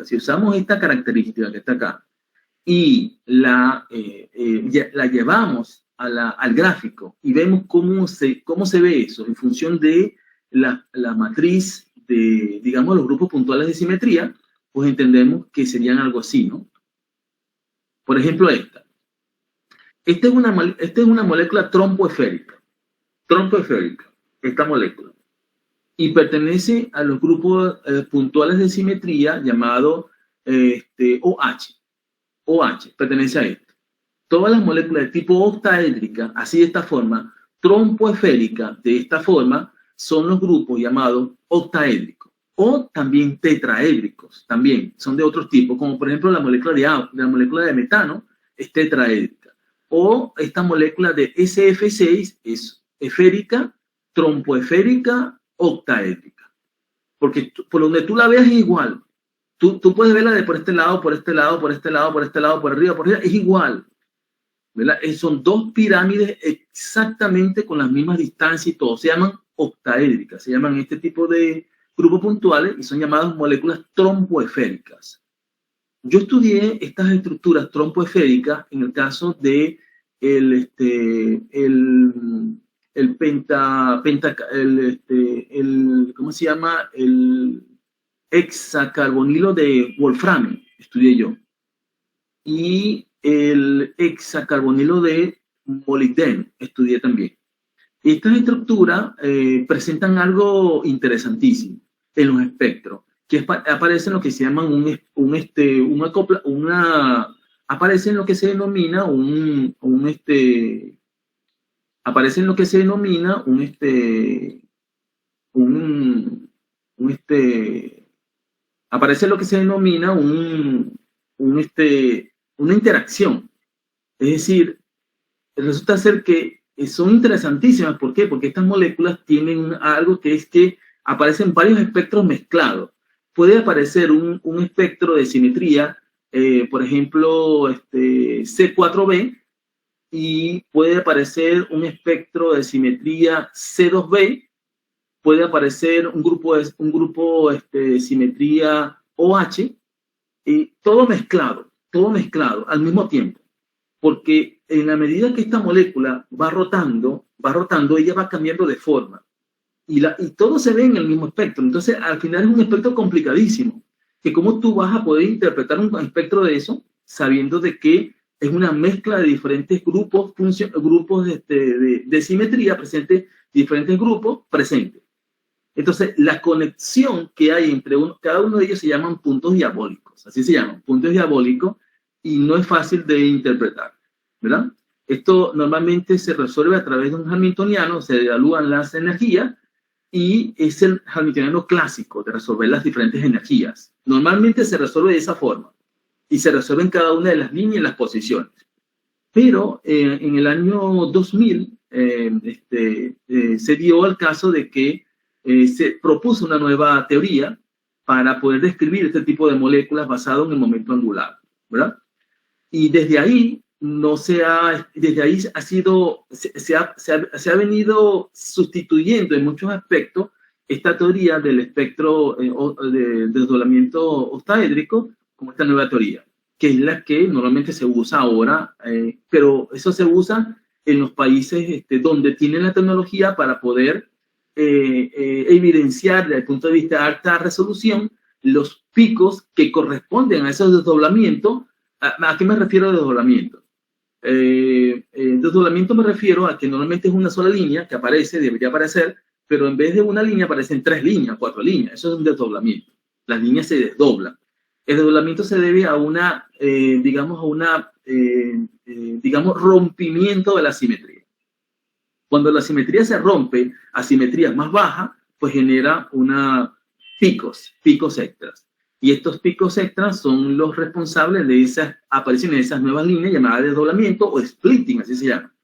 característica, si usamos esta característica que está acá y la llevamos al gráfico y vemos cómo se ve eso en función de la matriz de, digamos, los grupos puntuales de simetría, pues entendemos que serían algo así, ¿no? Por ejemplo, esta. Esta es una molécula tromboesférica, esta molécula, y pertenece a los grupos puntuales de simetría llamado OH, pertenece a esto. Todas las moléculas de tipo octaédrica, así de esta forma, tromboesférica, de esta forma, son los grupos llamados octaédricos, o también tetraédricos, también son de otros tipos, como por ejemplo la molécula de metano es tetraédrica, o esta molécula de SF6 es esférica, tromboesférica, octaédrica, porque por donde tú la veas es igual. Tú puedes verla de por este lado, por este lado, por este lado, por este lado, por arriba, es igual, ¿verdad? Son dos pirámides exactamente con las mismas distancias y todo. Se llaman octaédricas, se llaman este tipo de grupos puntuales y son llamadas moléculas tromboesféricas. Yo estudié estas estructuras tromboesféricas en el caso de ¿cómo se llama? El hexacarbonilo de wolframio, estudié yo. Y el hexacarbonilo de molibdeno, estudié también. Estas estructuras presentan algo interesantísimo en los espectros, que aparecen lo que se llaman aparece en lo que se denomina aparece en lo que se denomina aparece lo que se denomina una interacción. Es decir, resulta ser que son interesantísimas. ¿Por qué? Porque estas moléculas tienen algo que es que aparecen varios espectros mezclados. Puede aparecer un espectro de simetría, por ejemplo, C4b, y puede aparecer un espectro de simetría C2b, puede aparecer un grupo de simetría OH, y todo mezclado al mismo tiempo, porque en la medida que esta molécula va rotando, ella va cambiando de forma, y todo se ve en el mismo espectro. Entonces, al final es un espectro complicadísimo, que cómo tú vas a poder interpretar un espectro de eso, sabiendo de que es una mezcla de diferentes grupos de simetría presentes, diferentes grupos presentes. Entonces, la conexión que hay entre cada uno de ellos se llaman puntos diabólicos, así se llaman, puntos diabólicos, y no es fácil de interpretar, ¿verdad? Esto normalmente se resuelve a través de un hamiltoniano, se evalúan las energías, y es el hamiltoniano clásico de resolver las diferentes energías. Normalmente se resuelve de esa forma, y se resuelven cada una de las líneas y las posiciones. Pero en el año 2000 se dio el caso de que se propuso una nueva teoría para poder describir este tipo de moléculas basado en el momento angular, ¿verdad? Y desde ahí se ha venido sustituyendo en muchos aspectos esta teoría del espectro de desdoblamiento octaédrico como esta nueva teoría, que es la que normalmente se usa ahora, pero eso se usa en los países donde tienen la tecnología para poder evidenciar desde el punto de vista de alta resolución los picos que corresponden a esos desdoblamientos. ¿A qué me refiero a desdoblamiento? Desdoblamiento me refiero a que normalmente es una sola línea que debería aparecer, pero en vez de una línea aparecen 3 líneas, 4 líneas. Eso es un desdoblamiento. Las líneas se desdoblan. El desdoblamiento se debe a rompimiento de la simetría. Cuando la simetría se rompe a simetrías más bajas, pues genera picos extras. Y estos picos extras son los responsables de esas apariciones de esas nuevas líneas llamadas desdoblamiento o splitting, así se llama.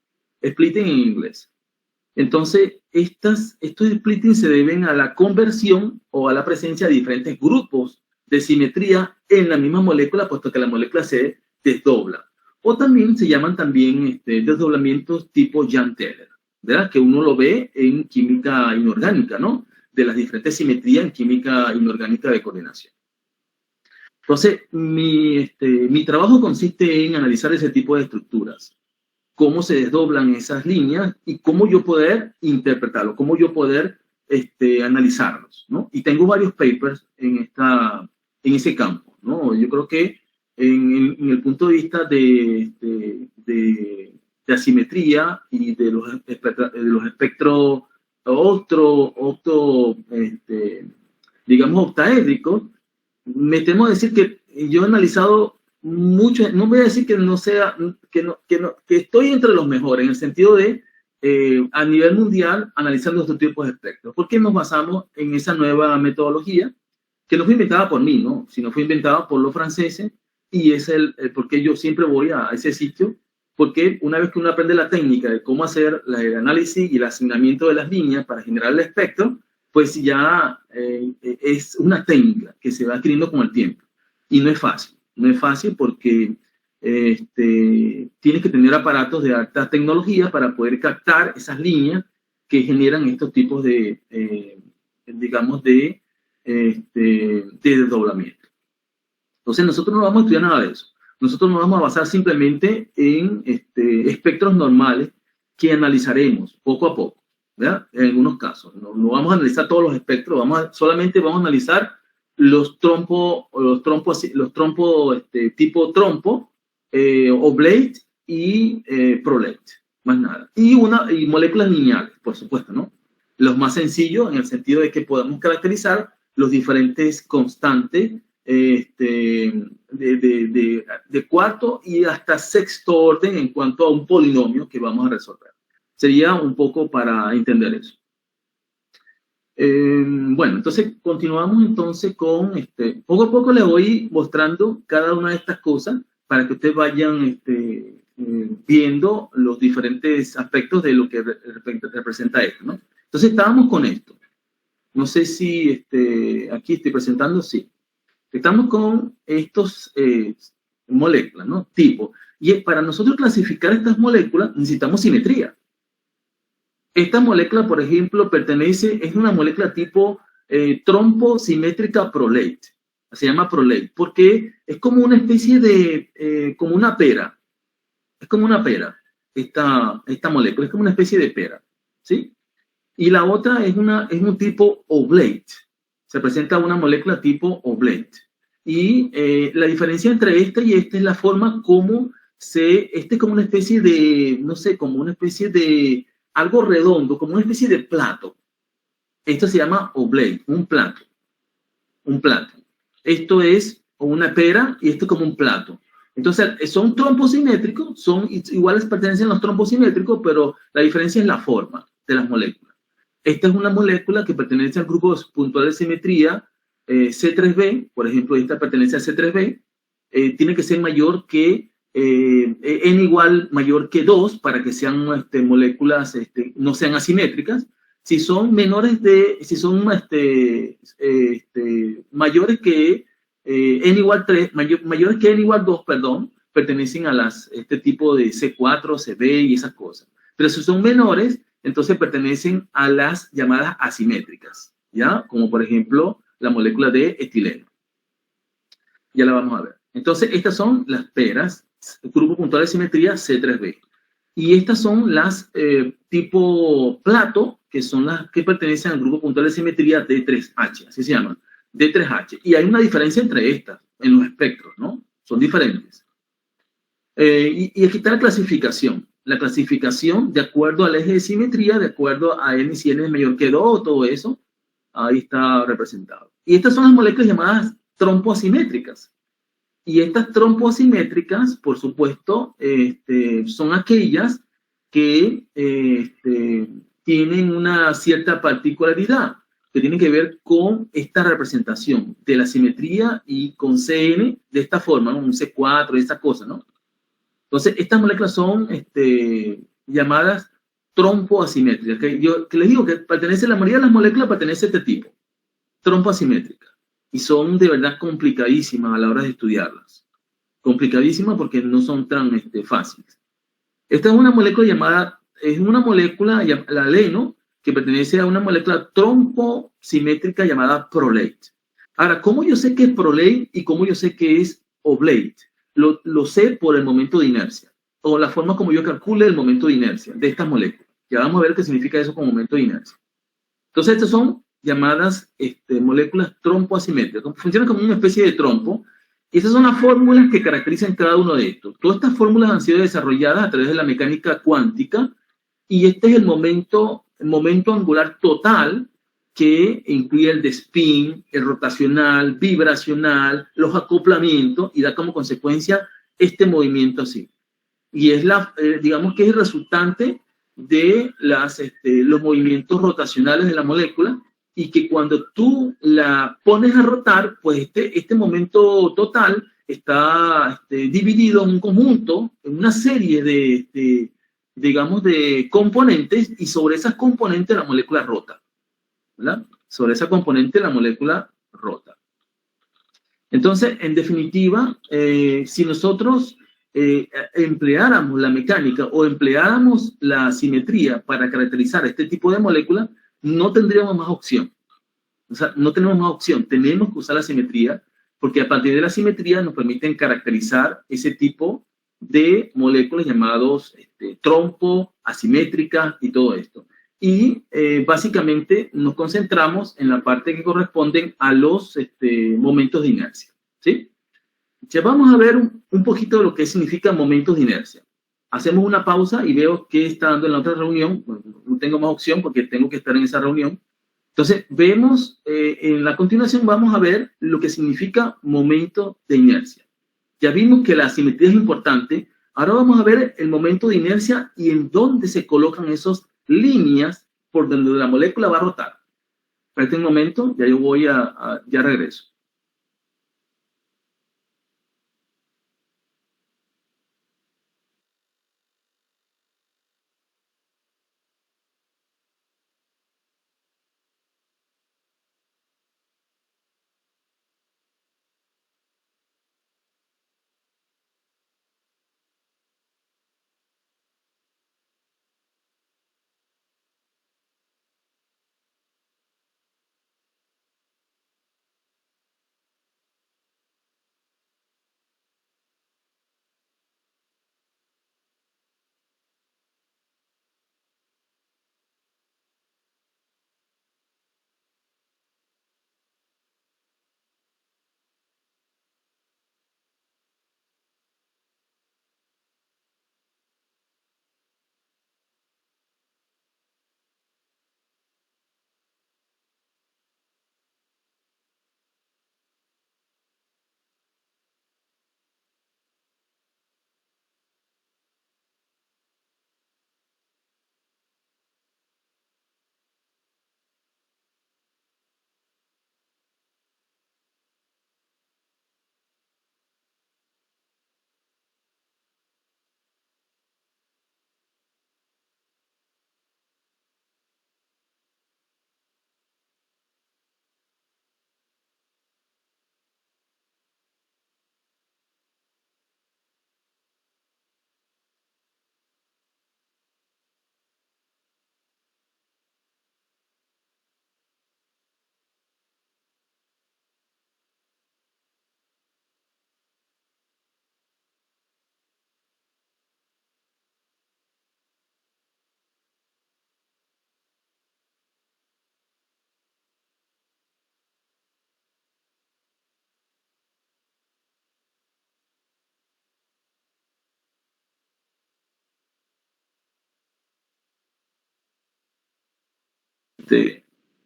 Splitting en inglés. Entonces, estos splitting se deben a la conversión o a la presencia de diferentes grupos de simetría en la misma molécula, puesto que la molécula se desdobla. O también se llaman desdoblamientos tipo Jahn-Teller, ¿verdad? Que uno lo ve en química inorgánica, ¿no? De las diferentes simetrías en química inorgánica de coordinación. Entonces, mi trabajo consiste en analizar ese tipo de estructuras, cómo se desdoblan esas líneas y cómo yo poder interpretarlo, cómo yo poder analizarlos, ¿no? Y tengo varios papers en ese campo, ¿no? Yo creo que en el punto de vista de asimetría y de los espectros digamos, octaédricos, me temo a decir que yo he analizado mucho, no voy a decir que no sea, que estoy entre los mejores, en el sentido de, a nivel mundial, analizando estos tipos de espectros. ¿Por qué nos basamos en esa nueva metodología? Que no fue inventada por mí, ¿no? Sino fue inventada por los franceses, y es porque yo siempre voy a ese sitio, porque una vez que uno aprende la técnica de cómo hacer el análisis y el asignamiento de las líneas para generar el espectro, pues ya es una técnica que se va adquiriendo con el tiempo. Y no es fácil, no es fácil porque tienes que tener aparatos de alta tecnología para poder captar esas líneas que generan estos tipos de, digamos, de desdoblamiento. Entonces nosotros no vamos a estudiar nada de eso. Nosotros nos vamos a basar simplemente en espectros normales que analizaremos poco a poco, ¿verdad? En algunos casos. No vamos a analizar todos los espectros, solamente vamos a analizar los trompos tipo trompo, oblate y prolate, más nada. Y moléculas lineales, por supuesto, ¿no? Los más sencillos en el sentido de que podemos caracterizar los diferentes constantes de cuarto y hasta sexto orden en cuanto a un polinomio que vamos a resolver. Sería un poco para entender eso. Bueno, entonces continuamos entonces con, poco a poco les voy mostrando cada una de estas cosas para que ustedes vayan viendo los diferentes aspectos de lo que representa esto, ¿no? Entonces estábamos con esto. No sé si aquí estoy presentando, sí. Estamos con estos moléculas, ¿no? Tipo. Y para nosotros clasificar estas moléculas necesitamos simetría. Esta molécula, por ejemplo, es una molécula tipo trompo simétrica prolate. Se llama prolate porque es como una especie de, como una pera. Es como una pera, esta molécula, es como una especie de pera, ¿sí? Y la otra es un tipo oblate. Se presenta una molécula tipo oblate. Y la diferencia entre esta y esta es la forma como es como una especie de, no sé, como una especie de algo redondo, como una especie de plato. Esto se llama oblate, un plato. Un plato. Esto es una pera y esto es como un plato. Entonces, son trompos simétricos, son iguales, pertenecen a los trompos simétricos, pero la diferencia es la forma de las moléculas. Esta es una molécula que pertenece al grupo puntual de simetría C3b, por ejemplo, esta pertenece al C3b, tiene que ser mayor que n igual mayor que 2 para que sean moléculas, no sean asimétricas. Si son mayores que n igual 3, mayores que n igual 2, perdón, pertenecen a este tipo de C4, CB y esas cosas. Pero si son menores, entonces pertenecen a las llamadas asimétricas, ¿ya? Como por ejemplo la molécula de etileno. Ya la vamos a ver. Entonces, estas son las peras, grupo puntual de simetría C3b. Y estas son las tipo plato, que son las que pertenecen al grupo puntual de simetría D3H, así se llaman, D3H. Y hay una diferencia entre estas, en los espectros, ¿no? Son diferentes. Y aquí está la clasificación. La clasificación de acuerdo al eje de simetría, de acuerdo a n si n es mayor que 2, todo eso, ahí está representado. Y estas son las moléculas llamadas trompoasimétricas. Y estas trompoasimétricas, por supuesto, son aquellas que tienen una cierta particularidad que tiene que ver con esta representación de la simetría y con CN de esta forma, ¿no? Un C4, esa cosa, ¿no? Entonces, estas moléculas son llamadas trompoasimétricas. Que les digo que la mayoría de las moléculas pertenece a este tipo, trompoasimétricas. Y son de verdad complicadísimas a la hora de estudiarlas. Complicadísimas porque no son tan fáciles. Esta es una molécula la aleno, que pertenece a una molécula tromposimétrica llamada prolate. Ahora, ¿cómo yo sé que es prolate y cómo yo sé que es oblate? Lo sé por el momento de inercia, o la forma como yo calcule el momento de inercia de estas moléculas. Ya vamos a ver qué significa eso con momento de inercia. Entonces, estas son llamadas moléculas trompoasimétricas. Funcionan como una especie de trompo. Y esas son las fórmulas que caracterizan cada uno de estos. Todas estas fórmulas han sido desarrolladas a través de la mecánica cuántica y este es el momento angular total que incluye el de spin, el rotacional, vibracional, los acoplamientos y da como consecuencia este movimiento así. Y es digamos que es el resultante de los movimientos rotacionales de la molécula y que cuando tú la pones a rotar, pues este momento total está dividido en un conjunto, en una serie digamos, de componentes y sobre esas componentes la molécula rota, ¿verdad? Sobre esa componente la molécula rota. Entonces, en definitiva, si nosotros empleáramos la mecánica o empleáramos la simetría para caracterizar este tipo de moléculas, no tendríamos más opción. O sea, no tenemos más opción. Tenemos que usar la simetría porque a partir de la simetría nos permiten caracterizar ese tipo de moléculas llamados trompo, asimétricas y todo esto. Y básicamente nos concentramos en la parte que corresponden a los momentos de inercia, ¿sí? Ya vamos a ver un poquito de lo que significa momentos de inercia. Hacemos una pausa y veo qué está dando en la otra reunión. Bueno, no tengo más opción porque tengo que estar en esa reunión. Entonces, vemos, en la continuación vamos a ver lo que significa momento de inercia. Ya vimos que la simetría es importante. Ahora vamos a ver el momento de inercia y en dónde se colocan esas líneas por donde la molécula va a rotar. Espérate un momento, ya yo voy ya regreso.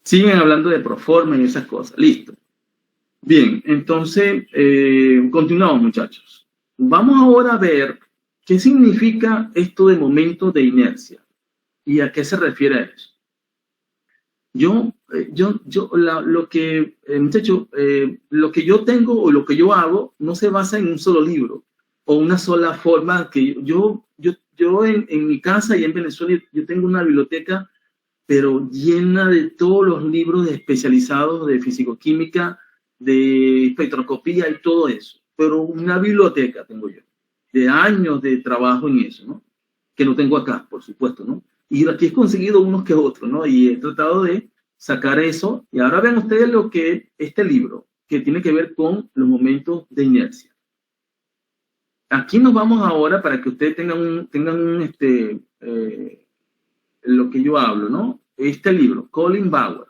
Siguen hablando de proforma y esas cosas. Listo. Bien, entonces continuamos, muchachos. Vamos ahora a ver qué significa esto de momento de inercia y a qué se refiere a eso. Muchachos, lo que yo tengo o lo que yo hago no se basa en un solo libro o una sola forma que yo en mi casa y en Venezuela yo tengo una biblioteca pero llena de todos los libros especializados de fisicoquímica, de espectroscopía y todo eso. Pero una biblioteca tengo yo, de años de trabajo en eso, ¿no? Que no tengo acá, por supuesto, ¿no? Y aquí he conseguido unos que otros, ¿no? Y he tratado de sacar eso. Y ahora ven ustedes lo que este libro, que tiene que ver con los momentos de inercia. Aquí nos vamos ahora para que ustedes tengan lo que yo hablo, ¿no? Este libro, Colin Bauer.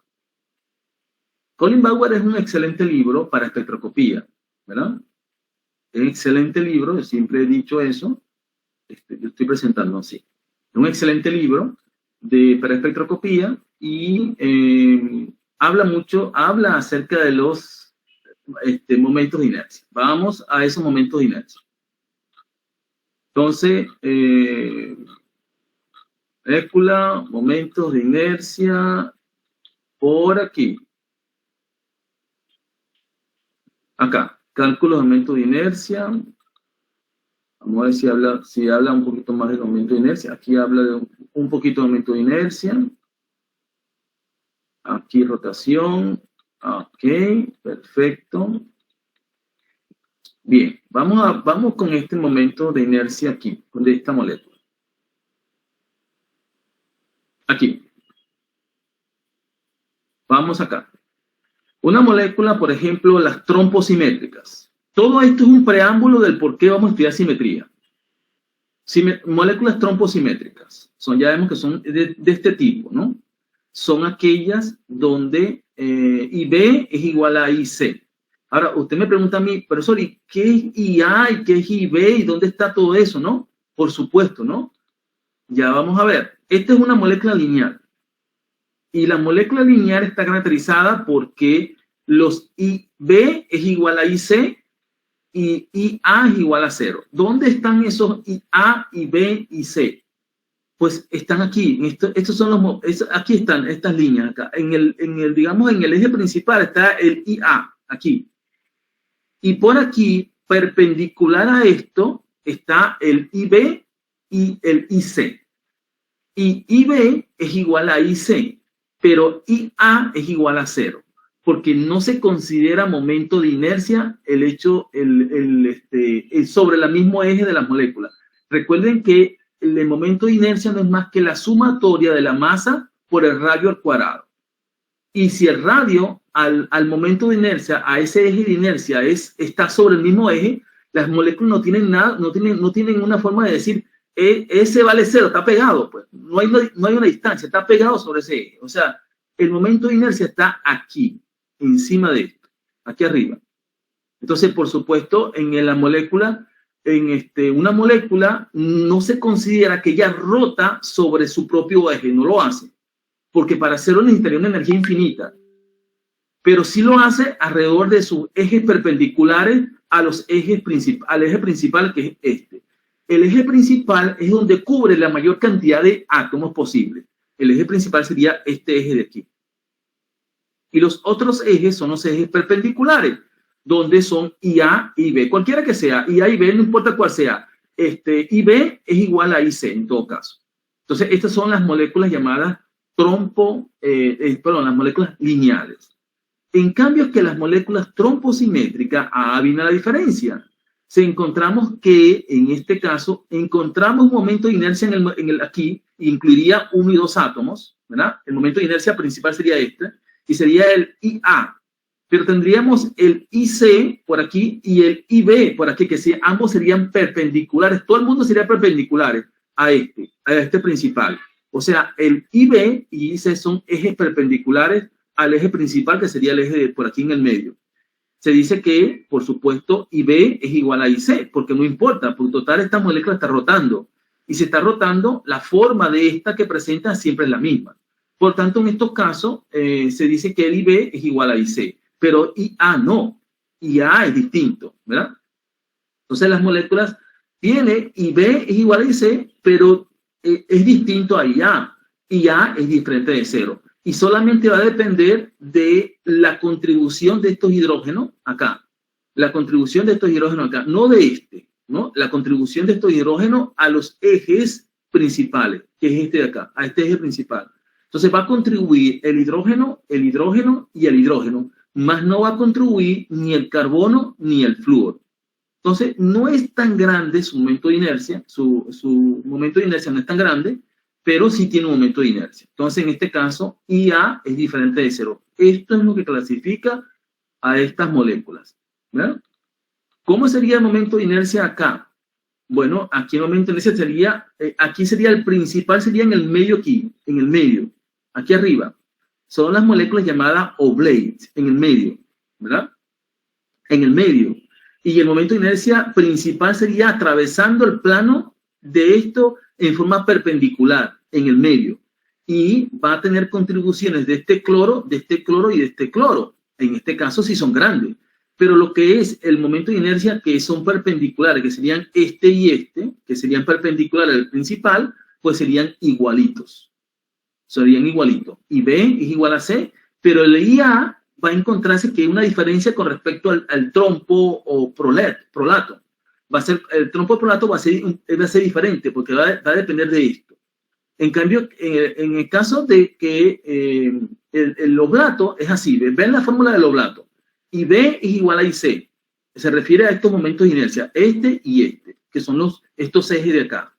Colin Bauer es un excelente libro para espectroscopía, ¿verdad? Es un excelente libro, yo siempre he dicho eso, yo estoy presentando así. Es un excelente libro para espectroscopía y habla acerca de los momentos de inercia. Vamos a esos momentos de inercia. Entonces, molécula, momentos de inercia, por aquí. Acá, cálculo de momento de inercia. Vamos a ver si habla un poquito más de momento de inercia. Aquí habla de un poquito de momento de inercia. Aquí rotación. Ok, perfecto. Bien, vamos con este momento de inercia aquí, de esta molécula. Aquí. Vamos acá. Una molécula, por ejemplo, las tromposimétricas. Todo esto es un preámbulo del por qué vamos a estudiar simetría. Moléculas tromposimétricas. Ya vemos que son de este tipo, ¿no? Son aquellas donde IB es igual a IC. Ahora, usted me pregunta a mí, profesor, ¿y qué es IA y qué es IB y dónde está todo eso, no? Por supuesto, ¿no? Ya vamos a ver. Esta es una molécula lineal. Y la molécula lineal está caracterizada porque los IB es igual a IC y IA es igual a 0. ¿Dónde están esos IA, IB y C? Pues están aquí. Estos son aquí están estas líneas. Acá. Digamos, en el eje principal está el IA, aquí. Y por aquí, perpendicular a esto, está el IB y el IC. Y IB es igual a IC, pero IA es igual a 0, porque no se considera momento de inercia sobre el mismo eje de las moléculas. Recuerden que el momento de inercia no es más que la sumatoria de la masa por el radio al cuadrado. Y si el radio al momento de inercia, a ese eje de inercia, está sobre el mismo eje, las moléculas no tienen nada, no tienen una forma de decir, ese vale 0, está pegado, pues. No hay una distancia, está pegado sobre ese eje. O sea, el momento de inercia está aquí, encima de esto, aquí arriba. Entonces, por supuesto, en la molécula, una molécula no se considera que ella rota sobre su propio eje, no lo hace. Porque para hacerlo necesitaría una energía infinita. Pero sí lo hace alrededor de sus ejes perpendiculares al eje principal, que es este. El eje principal es donde cubre la mayor cantidad de átomos posible. El eje principal sería este eje de aquí. Y los otros ejes son los ejes perpendiculares, donde son IA y B. Cualquiera que sea, IA y B, no importa cuál sea. IB es igual a IC en todo caso. Entonces, estas son las moléculas llamadas las moléculas lineales. En cambio, que las moléculas tromposimétricas, viene la diferencia. Encontramos que, en este caso, encontramos un momento de inercia aquí, incluiría 1 y 2 átomos, ¿verdad? El momento de inercia principal sería este, y sería el IA. Pero tendríamos el IC por aquí y el IB por aquí, que ambos serían perpendiculares. Todo el mundo sería perpendiculares a este principal. O sea, el IB y IC son ejes perpendiculares al eje principal, que sería el eje por aquí en el medio. Se dice que, por supuesto, IB es igual a IC, porque no importa, por total esta molécula está rotando. Y si está rotando, la forma de esta que presenta siempre es la misma. Por tanto, en estos casos, se dice que el IB es igual a IC, pero IA no. IA es distinto, ¿verdad? Entonces, las moléculas tienen IB es igual a IC, pero es distinto a IA. IA es diferente de 0. Y solamente va a depender de la contribución de estos hidrógenos acá. La contribución de estos hidrógenos acá, no de ¿no? La contribución de estos hidrógenos a los ejes principales, que es este de acá, a este eje principal. Entonces va a contribuir el hidrógeno y el hidrógeno, más no va a contribuir ni el carbono ni el flúor. Entonces no es tan grande su momento de inercia, su momento de inercia no es tan grande, pero sí tiene un momento de inercia. Entonces, en este caso, IA es diferente de 0. Esto es lo que clasifica a estas moléculas. ¿Verdad? ¿Cómo sería el momento de inercia acá? Bueno, aquí el momento de inercia sería, aquí sería el principal, sería en el medio aquí, en el medio, aquí arriba. Son las moléculas llamadas oblates, en el medio, ¿verdad? En el medio. Y el momento de inercia principal sería atravesando el plano de esto en forma perpendicular, en el medio. Y va a tener contribuciones de este cloro y de este cloro. En este caso sí son grandes. Pero lo que es el momento de inercia, que son perpendiculares, que serían este y este, que serían perpendiculares al principal, pues serían igualitos. Serían igualitos. Y B es igual a C, pero el IA va a encontrarse que hay una diferencia con respecto al trompo o prolato. El trompo prolato va a ser diferente, porque va a depender de esto. En cambio, en el caso de que el oblato es así, ven la fórmula del oblato. Y B es igual a IC. Se refiere a estos momentos de inercia, este y este, que son estos ejes de acá.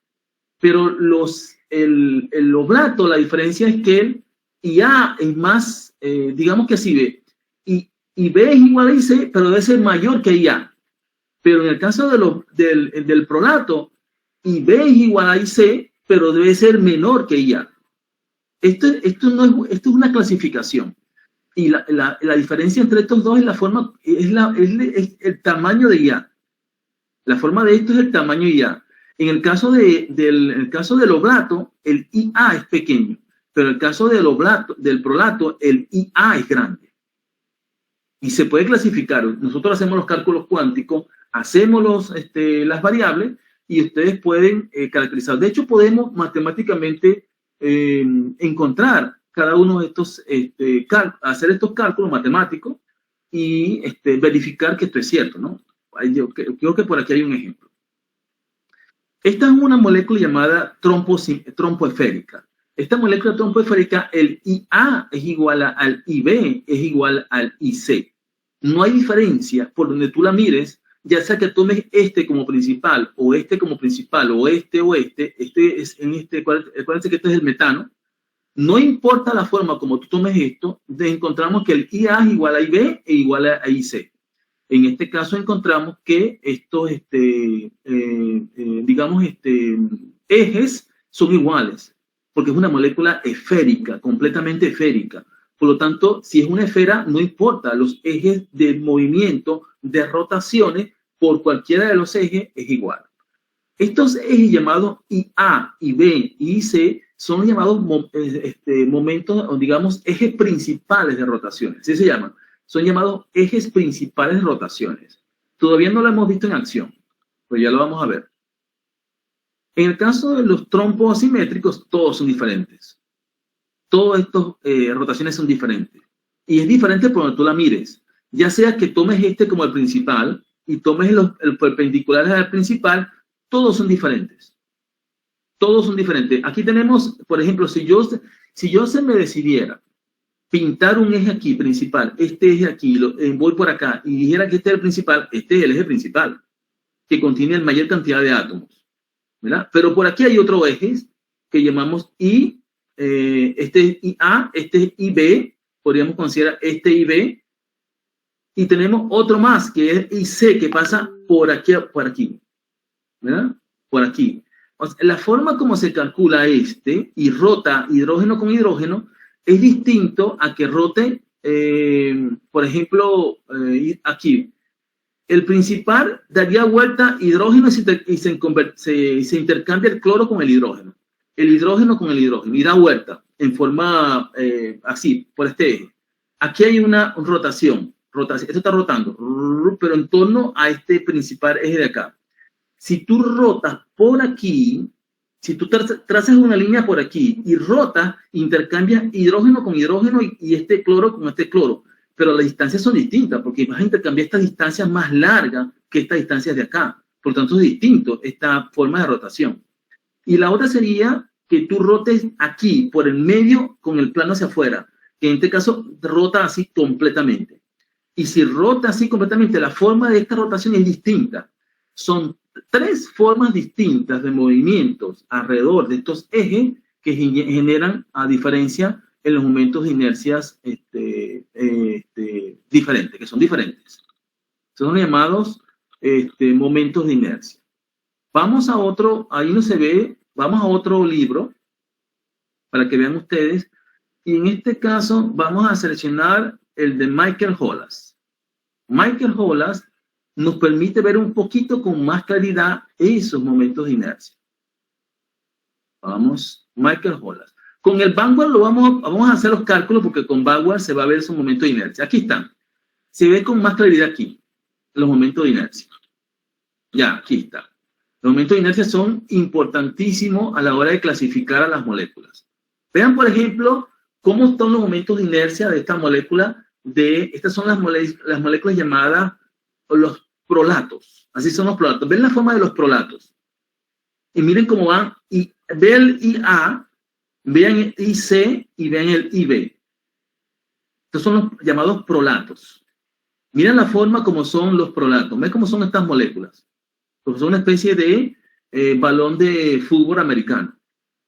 Pero el oblato, la diferencia es que el IA es más, digamos que así, B. Y B es igual a IC, pero debe ser mayor que IA. Pero en el caso del prolato, IB es igual a IC, pero debe ser menor que IA. Esto es una clasificación. Y la diferencia entre estos dos es la forma, es el tamaño de IA. La forma de esto es el tamaño de IA. En el caso del oblato, el IA es pequeño, pero en el caso del prolato, el IA es grande. Y se puede clasificar. Nosotros hacemos los cálculos cuánticos, hacemos las variables y ustedes pueden caracterizar. De hecho, podemos matemáticamente encontrar cada uno de estos, hacer estos cálculos matemáticos y verificar que esto es cierto, ¿no? Yo creo que por aquí hay un ejemplo. Esta es una molécula llamada trompoesférica. Esta molécula trompoesférica, el IA es igual al IB, es igual al IC. No hay diferencia por donde tú la mires, ya sea que tomes este como principal, o este como principal, o este, acuérdense que este es el metano. No importa la forma como tú tomes esto, encontramos que el IA es igual a IB e igual a IC. En este caso encontramos que estos, ejes son iguales, porque es una molécula esférica, completamente esférica. Por lo tanto, si es una esfera, no importa, los ejes de movimiento, de rotaciones, por cualquiera de los ejes es igual. Estos ejes llamados IA, IB y IC son llamados momentos, o digamos, ejes principales de rotaciones. Así se llaman. Son llamados ejes principales de rotaciones. Todavía no lo hemos visto en acción, pero ya lo vamos a ver. En el caso de los trompos asimétricos, todos son diferentes. Todas estas rotaciones son diferentes. Y es diferente por donde tú la mires. Ya sea que tomes este como el principal y tomes el perpendicular al principal, todos son diferentes. Todos son diferentes. Aquí tenemos, por ejemplo, si yo se me decidiera pintar un eje aquí principal, este eje aquí, voy por acá y dijera que este es el principal, este es el eje principal, que contiene la mayor cantidad de átomos, ¿verdad? Pero por aquí hay otro eje que llamamos I, este es IA, este es IB, podríamos considerar este IB, y tenemos otro más que es IC, que pasa por aquí, ¿verdad? Por aquí. O sea, la forma como se calcula y rota hidrógeno con hidrógeno es distinto a que rote, por ejemplo, aquí. El principal daría vuelta hidrógeno y se intercambia el cloro con el hidrógeno con el hidrógeno, y da vuelta en forma así, por este eje. Aquí hay una rotación. Esto está rotando, pero en torno a este principal eje de acá. Si tú rotas por aquí, si tú trazas una línea por aquí y rotas, intercambias hidrógeno con hidrógeno y este cloro con este cloro. Pero las distancias son distintas, porque vas a intercambiar estas distancias más largas que estas distancias de acá. Por tanto, es distinto esta forma de rotación. Y la otra sería que tú rotes aquí, por el medio, con el plano hacia afuera, que en este caso rota así completamente. Y si rota así completamente, la forma de esta rotación es distinta. Son tres formas distintas de movimientos alrededor de estos ejes que generan a diferencia en los momentos de inercias diferentes, que son diferentes. Son llamados momentos de inercia. Vamos a otro, ahí no se ve, vamos a otro libro para que vean ustedes. Y en este caso vamos a seleccionar el de Michael Hollas. Michael Hollas nos permite ver un poquito con más claridad esos momentos de inercia. Vamos, Michael Hollas. Con el Vanguard vamos a hacer los cálculos porque con Vanguard se va a ver esos momentos de inercia. Aquí están. Se ve con más claridad aquí, los momentos de inercia. Ya, aquí está. Los momentos de inercia son importantísimos a la hora de clasificar a las moléculas. Vean, por ejemplo, cómo están los momentos de inercia de esta molécula. Estas son las moléculas llamadas los prolatos. Así son los prolatos. Ven la forma de los prolatos. Y miren cómo van. Y vean el IA, vean el IC y vean el IB. Estos son los llamados prolatos. Miren la forma como son los prolatos. Ven cómo son estas moléculas. Como son una especie de balón de fútbol americano.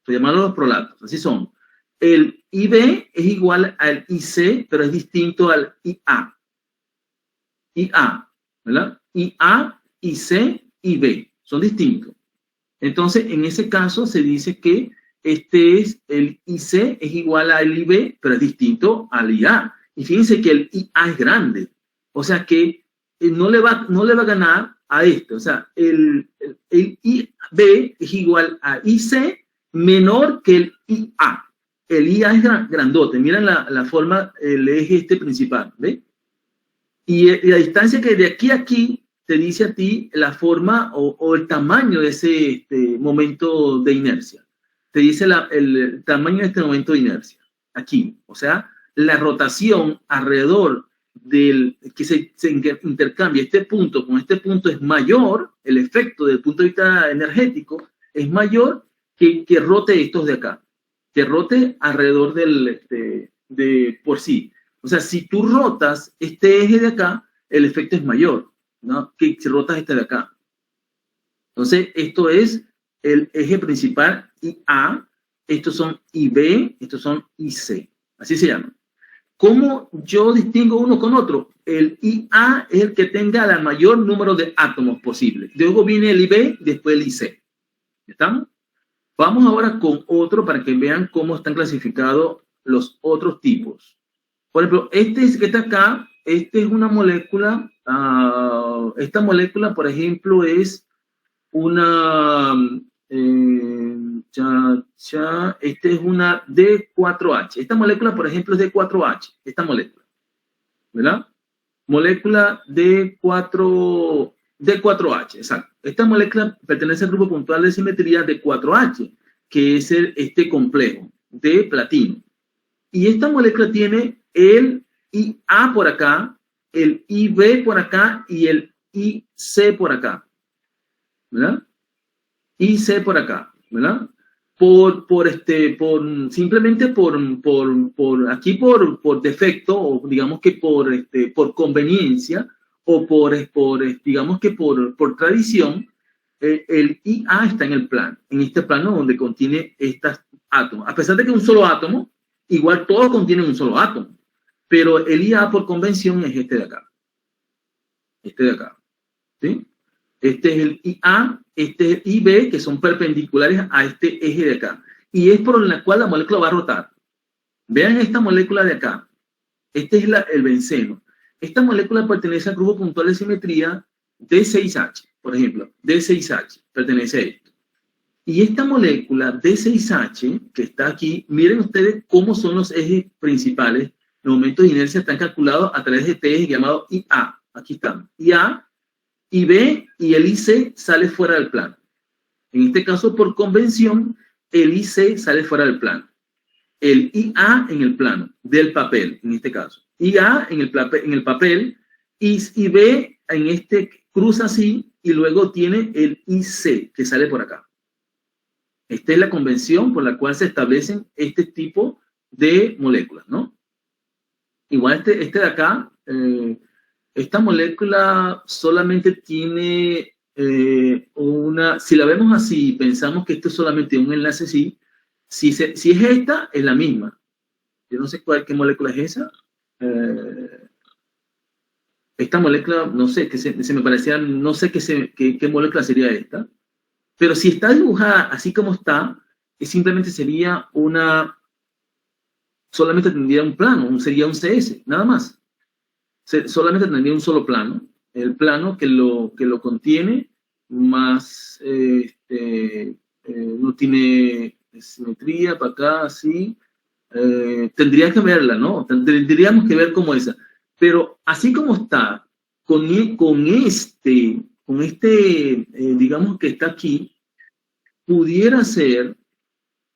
Se llaman los prolatos. Así son. El IB es igual al IC, pero es distinto al IA. IA, ¿verdad? IA, IC, IB. Son distintos. Entonces, en ese caso se dice que el IC es igual al IB, pero es distinto al IA. Y fíjense que el IA es grande. O sea que no le va a ganar a esto. O sea, el IB es igual a IC menor que el IA. El IA es grandote. Miren la forma, el eje principal. ¿Ve? Y la distancia que de aquí a aquí te dice a ti la forma o el tamaño de ese momento de inercia. Te dice el tamaño de este momento de inercia. Aquí. O sea, la rotación alrededor del que se intercambia este punto con este punto es mayor, el efecto desde el punto de vista energético es mayor que rote estos de acá. Que rote alrededor de por sí. O sea, si tú rotas este eje de acá, el efecto es mayor, ¿no? Que si rotas este de acá. Entonces, esto es el eje principal IA, estos son IB, estos son IC. Así se llaman. ¿Cómo yo distingo uno con otro? El IA es el que tenga el mayor número de átomos posible. Luego viene el IB, después el IC. ¿Estamos? Vamos ahora con otro para que vean cómo están clasificados los otros tipos. Por ejemplo, este que está acá, es una molécula, esta molécula, por ejemplo, es una, esta es una D4H. Esta molécula, por ejemplo, es D4H, esta molécula, ¿verdad? Molécula D4H, exacto. Esta molécula pertenece al grupo puntual de simetría D4H, que es este complejo de platino. Y esta molécula tiene el IA por acá, el IB por acá y el IC por acá, ¿verdad? IC por acá, ¿verdad? Simplemente por defecto, o digamos que por conveniencia, o digamos que por tradición, el IA está en el plano, en este plano donde contiene estos átomos. A pesar de que es un solo átomo, igual todos contienen un solo átomo, pero el IA por convención es este de acá. Este de acá, ¿sí? Este es el IA, este es el IB, que son perpendiculares a este eje de acá. Y es por la cual la molécula va a rotar. Vean esta molécula de acá. Este es el benceno. Esta molécula pertenece al grupo puntual de simetría D6H, por ejemplo. D6H pertenece a esto. Y esta molécula D6H, que está aquí, miren ustedes cómo son los ejes principales. Los momentos de inercia están calculados a través de este eje llamado IA. Aquí están. IA, IB y el IC sale fuera del plano. En este caso, por convención, el IC sale fuera del plano. El IA en el plano del papel, en este caso. IA en el papel, IB en este cruza así y luego tiene el IC que sale por acá. Esta es la convención por la cual se establecen este tipo de moléculas, ¿no? Igual este de acá, esta molécula solamente tiene si la vemos así, pensamos que esto es solamente un enlace así, si es esta, es la misma. Yo no sé qué molécula es esa. Eh, esta molécula, no sé, que se me parecía, no sé qué molécula sería esta. Pero si está dibujada así como está, simplemente sería solamente tendría un plano, sería un CS, nada más. Solamente tendría un solo plano, el plano que lo contiene, más no tiene simetría para acá, así. Tendría que verla, ¿no? Tendríamos que ver cómo esa. Pero así como está, con este digamos que está aquí, pudiera ser,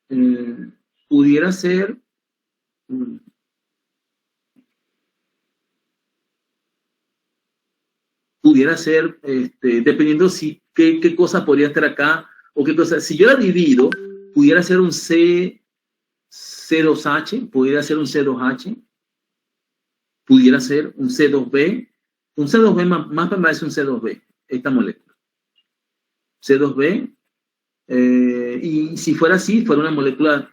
eh, pudiera ser, mm, dependiendo si qué cosa podría estar acá o qué cosa. Si yo la divido, pudiera ser un C2H, pudiera ser un C2H, pudiera ser un C2B. Un C2B más me parece un C2B, esta molécula. C2B, y si fuera así, fuera una molécula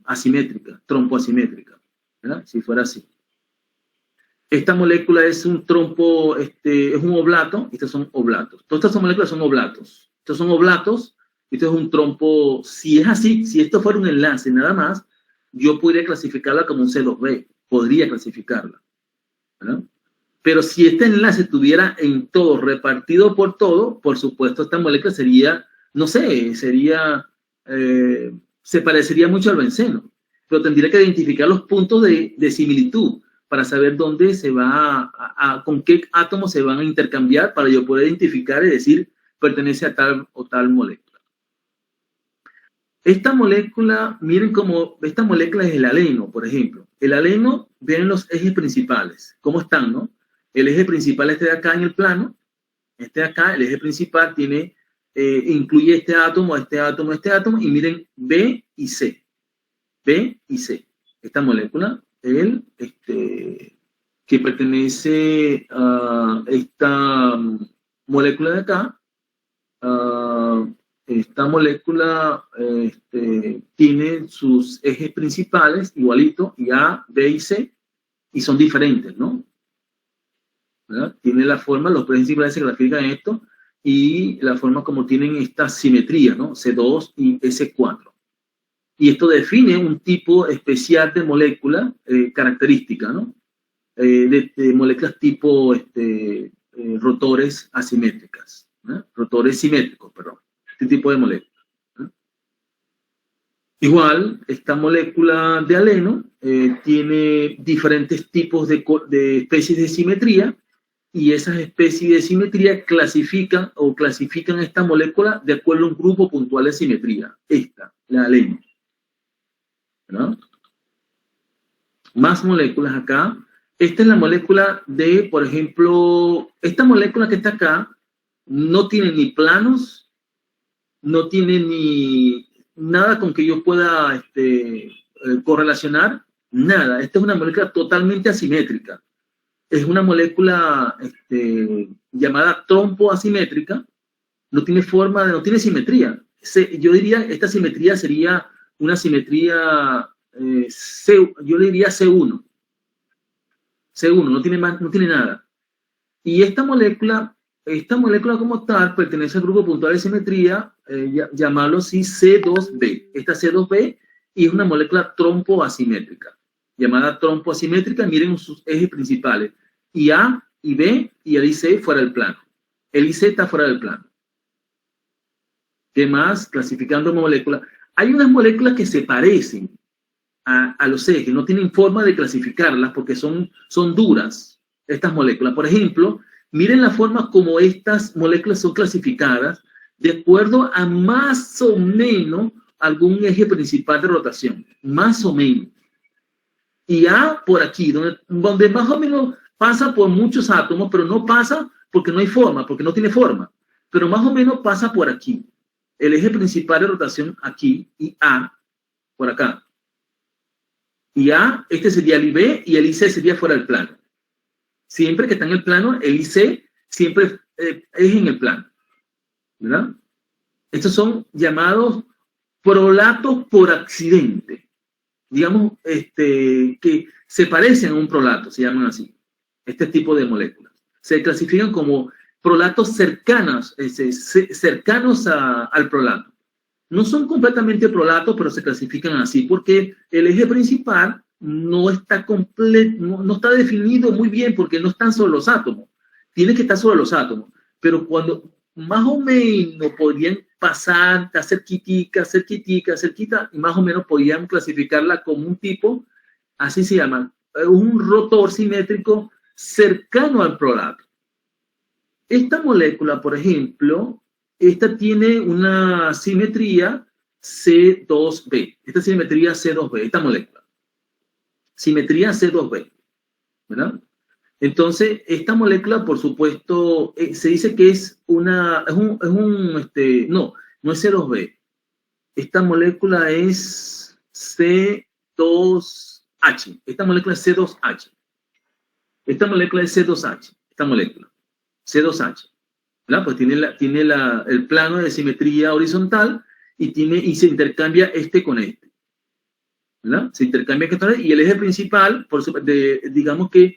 asimétrica, trompoasimétrica, ¿verdad? Si fuera así. Esta molécula es un trompo, es un oblato, estos son oblatos. Todas estas moléculas son oblatos. Estos son oblatos, esto es un trompo. Si es así, si esto fuera un enlace nada más, yo podría clasificarla como un C2B, podría clasificarla, ¿verdad? Pero si este enlace estuviera en todo, repartido por todo, por supuesto, esta molécula sería, no sé, se parecería mucho al benceno, pero tendría que identificar los puntos de similitud para saber dónde se va, con qué átomos se van a intercambiar para yo poder identificar y decir, pertenece a tal o tal molécula. Esta molécula, miren cómo, esta molécula es el aleno, por ejemplo. El aleno, ven los ejes principales, cómo están, ¿no? El eje principal este de acá en el plano, este de acá, el eje principal tiene, incluye este átomo, y miren B y C. B y C. Esta molécula, que pertenece a esta molécula de acá, esta molécula tiene sus ejes principales igualito, y A, B y C, y son diferentes, ¿no? ¿Verdad? Tiene la forma, los principales se clasifican en esto, y la forma como tienen esta simetría, ¿no? C2 y S4. Y esto define un tipo especial de molécula característica, ¿no? De moléculas tipo rotores asimétricas, ¿no? Rotores simétricos, perdón. Este tipo de moléculas, ¿no? Igual, esta molécula de aleno tiene diferentes tipos de especies de simetría, y esas especies de simetría clasifican esta molécula de acuerdo a un grupo puntual de simetría. Esta, la aleno, ¿no? Más moléculas acá. Esta es la molécula de, por ejemplo, esta molécula que está acá no tiene ni planos, no tiene ni nada con que yo pueda correlacionar, nada. Esta es una molécula totalmente asimétrica. Es una molécula llamada trompoasimétrica, no tiene forma, no tiene simetría. Yo diría, esta simetría sería una simetría, yo le diría C1. C1, no tiene más, no tiene nada. Y esta molécula como tal pertenece al grupo puntual de simetría, llamarlo así C2B. Esta C2B, y es una molécula trompoasimétrica, llamada trompoasimétrica. Miren sus ejes principales, y A y B y el IC fuera del plano. El IC está fuera del plano. ¿Qué más? Clasificando moléculas. Hay unas moléculas que se parecen a los ejes, no tienen forma de clasificarlas porque son duras, estas moléculas. Por ejemplo, miren la forma como estas moléculas son clasificadas de acuerdo a más o menos algún eje principal de rotación, más o menos. Y A por aquí, donde más o menos pasa por muchos átomos, pero no pasa porque no hay forma, porque no tiene forma, pero más o menos pasa por aquí. El eje principal de rotación aquí, y A por acá. Y A, este sería el IB, y el IC sería fuera del plano. Siempre que está en el plano, el IC siempre es en el plano, ¿verdad? Estos son llamados prolatos por accidente. digamos, que se parecen a un prolato, se llaman así, este tipo de moléculas. Se clasifican como prolatos cercanos al prolato. No son completamente prolatos, pero se clasifican así porque el eje principal no está no está definido muy bien porque no están sobre los átomos. Tiene que estar sobre los átomos. Pero cuando más o menos podrían pasar, cerquita, y más o menos podían clasificarla como un tipo, así se llama, un rotor simétrico cercano al prolato. Esta molécula, por ejemplo, esta tiene una simetría C2b. Esta simetría C2b, esta molécula. Simetría C2b, ¿verdad? Entonces, esta molécula, por supuesto, se dice que es no es C2b. Esta molécula es C2H. Esta molécula es C2H. Esta molécula es C2H. Esta molécula. C2H. ¿Verdad? Pues tiene el plano de simetría horizontal y se intercambia este con este. ¿Verdad? Se intercambia este con este, y el eje principal, digamos que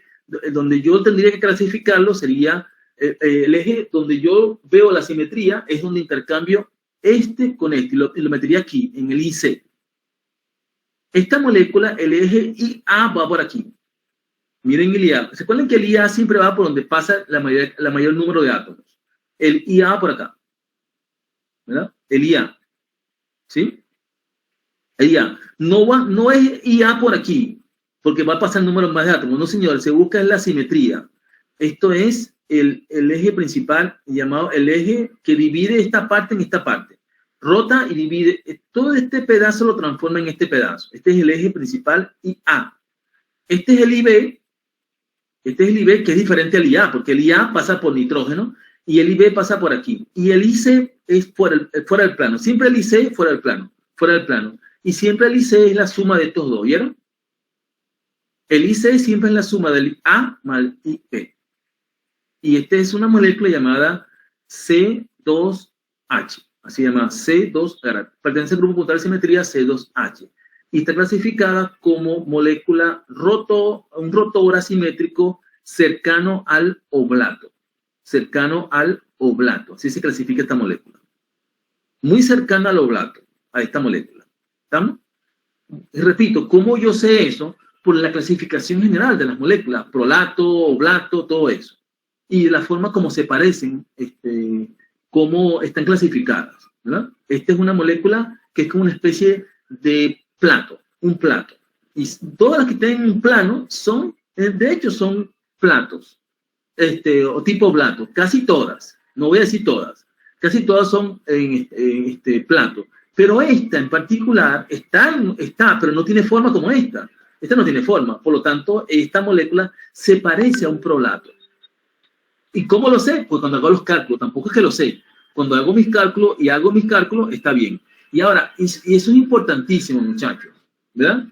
donde yo tendría que clasificarlo sería el eje donde yo veo la simetría, es donde intercambio este con este, y lo metería aquí, en el IC. Esta molécula, el eje IA va por aquí. Miren el IA. ¿Se acuerdan que el IA siempre va por donde pasa la mayor número de átomos? El IA va por acá. ¿Verdad? El IA. ¿Sí? El IA. No es IA por aquí, porque va a pasar el número más de átomos. No, señor. Se busca la simetría. Esto es el eje principal, llamado el eje que divide esta parte en esta parte. Rota y divide. Todo este pedazo lo transforma en este pedazo. Este es el eje principal IA. Este es el IB. Este es el IB, que es diferente al IA, porque el IA pasa por nitrógeno y el IB pasa por aquí. Y el IC es fuera del plano. Siempre el IC fuera del plano. Y siempre el IC es la suma de estos dos, ¿vieron? El IC siempre es la suma del A más IP. Y esta es una molécula llamada C2H. Así se llama C2, pertenece al grupo puntual de simetría C2H. Y está clasificada como molécula un rotor asimétrico cercano al oblato. Cercano al oblato. Así se clasifica esta molécula. Muy cercana al oblato, a esta molécula. ¿Estamos? Y repito, ¿cómo yo sé eso? Por la clasificación general de las moléculas. Prolato, oblato, todo eso. Y la forma como se parecen, cómo están clasificadas, ¿verdad? Esta es una molécula que es como una especie de plato, un plato. Y todas las que tienen un plano de hecho son platos, o tipo plato, casi todas, no voy a decir todas, casi todas son en plato. Pero esta en particular está, pero no tiene forma como esta. Esta no tiene forma, por lo tanto, esta molécula se parece a un prolato. ¿Y cómo lo sé? Pues cuando hago los cálculos, tampoco es que lo sé. Cuando hago mis cálculos está bien. Y ahora, y eso es importantísimo, muchachos, ¿verdad?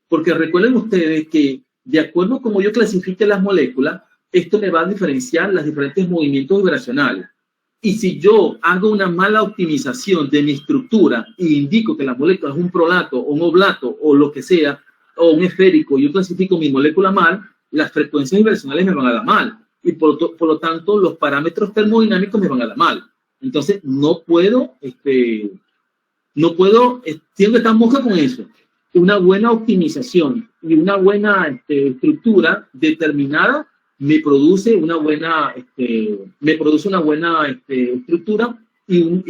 Porque recuerden ustedes que de acuerdo a cómo yo clasifique las moléculas, esto me va a diferenciar los diferentes movimientos vibracionales. Y si yo hago una mala optimización de mi estructura y indico que la molécula es un prolato o un oblato o lo que sea, o un esférico, yo clasifico mi molécula mal, las frecuencias vibracionales me van a dar mal. Y por lo tanto, los parámetros termodinámicos me van a dar mal. Entonces, no puedo, tengo que estar mosca con eso. Una buena optimización y una buena estructura determinada me produce una buena estructura y un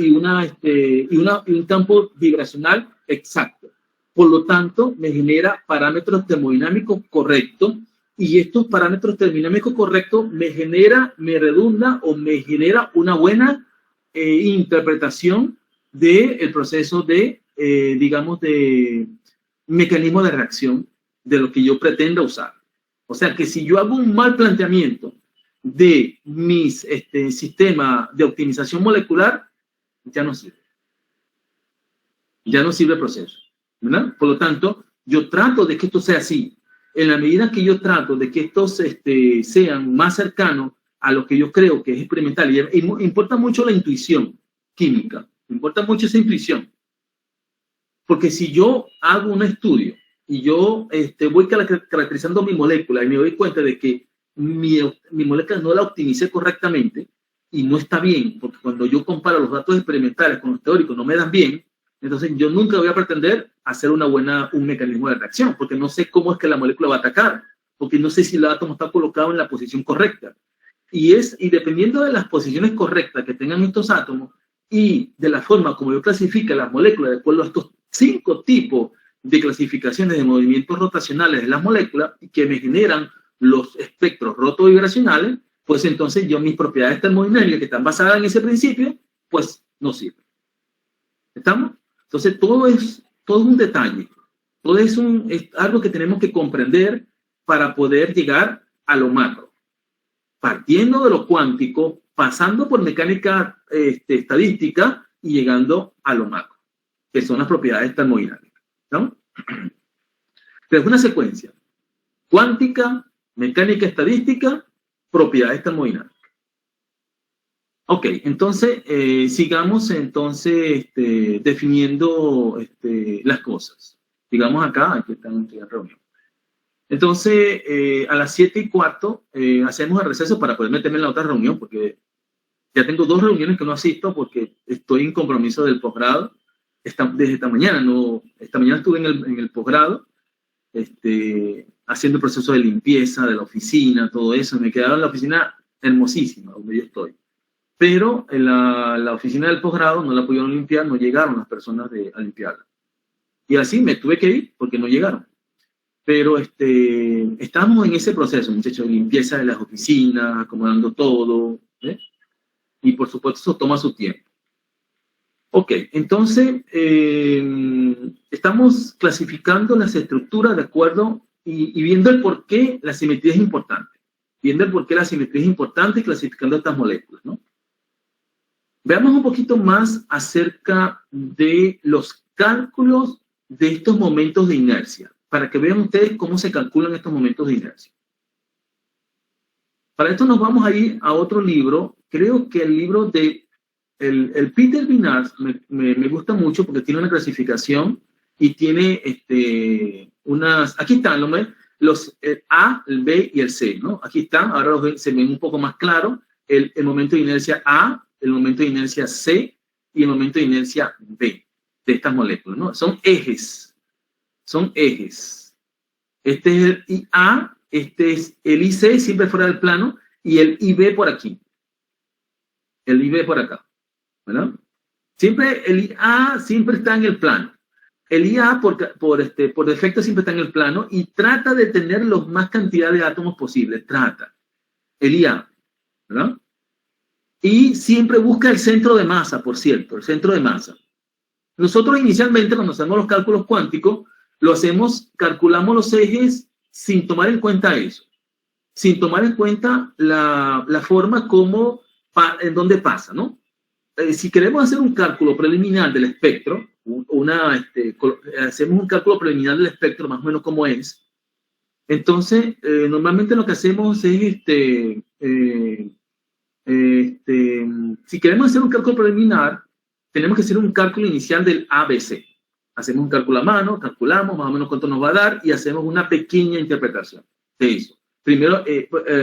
campo vibracional exacto. Por lo tanto, me genera parámetros termodinámicos correctos, y estos parámetros termodinámicos correctos me redunda o me genera una buena interpretación del proceso de mecanismo de reacción de lo que yo pretenda usar. O sea que si yo hago un mal planteamiento de mis sistema de optimización molecular, ya no sirve. Ya no sirve el proceso, ¿verdad? Por lo tanto, yo trato de que esto sea así. En la medida que yo trato de que estos sean más cercanos a lo que yo creo que es experimental, y importa mucho la intuición química, importa mucho esa intuición. Porque si yo hago un estudio y yo voy caracterizando mi molécula y me doy cuenta de que mi molécula no la optimicé correctamente y no está bien, porque cuando yo comparo los datos experimentales con los teóricos no me dan bien, entonces yo nunca voy a pretender hacer un mecanismo de reacción, porque no sé cómo es que la molécula va a atacar, porque no sé si el átomo está colocado en la posición correcta. Y dependiendo de las posiciones correctas que tengan estos átomos y de la forma como yo clasifique las moléculas de acuerdo a estos 5 tipos de clasificaciones de movimientos rotacionales de las moléculas que me generan los espectros rotovibracionales, pues entonces yo mis propiedades termodinámicas que están basadas en ese principio, pues no sirven. ¿Estamos? Entonces todo es un detalle, todo es algo que tenemos que comprender para poder llegar a lo macro. Partiendo de lo cuántico, pasando por mecánica estadística y llegando a lo macro, que son las propiedades termodinámicas, ¿no? Pero es una secuencia: cuántica, mecánica estadística, propiedades termodinámicas. Ok, entonces sigamos entonces definiendo las cosas. Digamos acá, aquí están en reunión. Entonces, a las 7:15 hacemos el receso para poder meterme en la otra reunión, porque ya tengo 2 reuniones que no asisto porque estoy en compromiso del posgrado. Desde esta mañana, esta mañana estuve en el posgrado, haciendo el proceso de limpieza de la oficina, todo eso. Me quedaron en la oficina hermosísima, donde yo estoy. Pero en la oficina del posgrado no la pudieron limpiar, no llegaron las personas a limpiarla. Y así me tuve que ir porque no llegaron. Pero estamos en ese proceso, muchachos, de limpieza de las oficinas, acomodando todo, ¿eh? Y por supuesto eso toma su tiempo. Ok, entonces estamos clasificando las estructuras de acuerdo y viendo el por qué la simetría es importante. Viendo el por qué la simetría es importante y clasificando estas moléculas, ¿no? Veamos un poquito más acerca de los cálculos de estos momentos de inercia, para que vean ustedes cómo se calculan estos momentos de inercia. Para esto nos vamos a ir a otro libro. Creo que el libro de el Peter Vinars me gusta mucho porque tiene una clasificación y tiene aquí están los A, el B y el C, ¿no? Aquí están, ahora se ven un poco más claro el momento de inercia A, el momento de inercia C y el momento de inercia B de estas moléculas, ¿no? Son ejes. Son ejes. Este es el IA, este es el IC, siempre fuera del plano, y el IB por aquí. El IB por acá, ¿verdad? Siempre el IA siempre está en el plano. El IA por defecto siempre está en el plano y trata de tener la más cantidad de átomos posible. Trata. El IA, ¿verdad? Y siempre busca el centro de masa, por cierto, el centro de masa. Nosotros inicialmente, cuando hacemos los cálculos cuánticos, calculamos los ejes sin tomar en cuenta eso, sin tomar en cuenta la forma en donde pasa, ¿no? Si queremos hacer un cálculo preliminar del espectro, hacemos un cálculo preliminar del espectro, más o menos como es, entonces normalmente lo que hacemos es, si queremos hacer un cálculo preliminar, tenemos que hacer un cálculo inicial del ABC. Hacemos un cálculo a mano, calculamos más o menos cuánto nos va a dar y hacemos una pequeña interpretación de eso. Primero,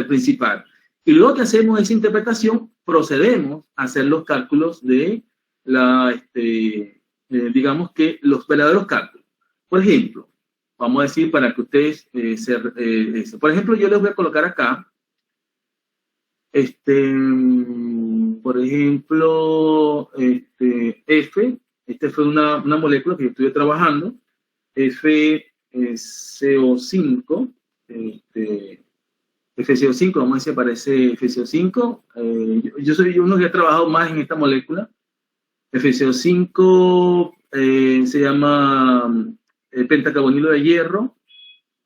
principal. Y luego que hacemos esa interpretación, procedemos a hacer los cálculos de digamos que los verdaderos cálculos. Por ejemplo, vamos a decir para que ustedes por ejemplo, yo les voy a colocar acá, por ejemplo, F, fue una molécula que yo estuve trabajando, FCO5, FCO5, vamos a decir, aparece FCO5, yo soy uno que ha trabajado más en esta molécula. FCO5 se llama pentacarbonilo de hierro.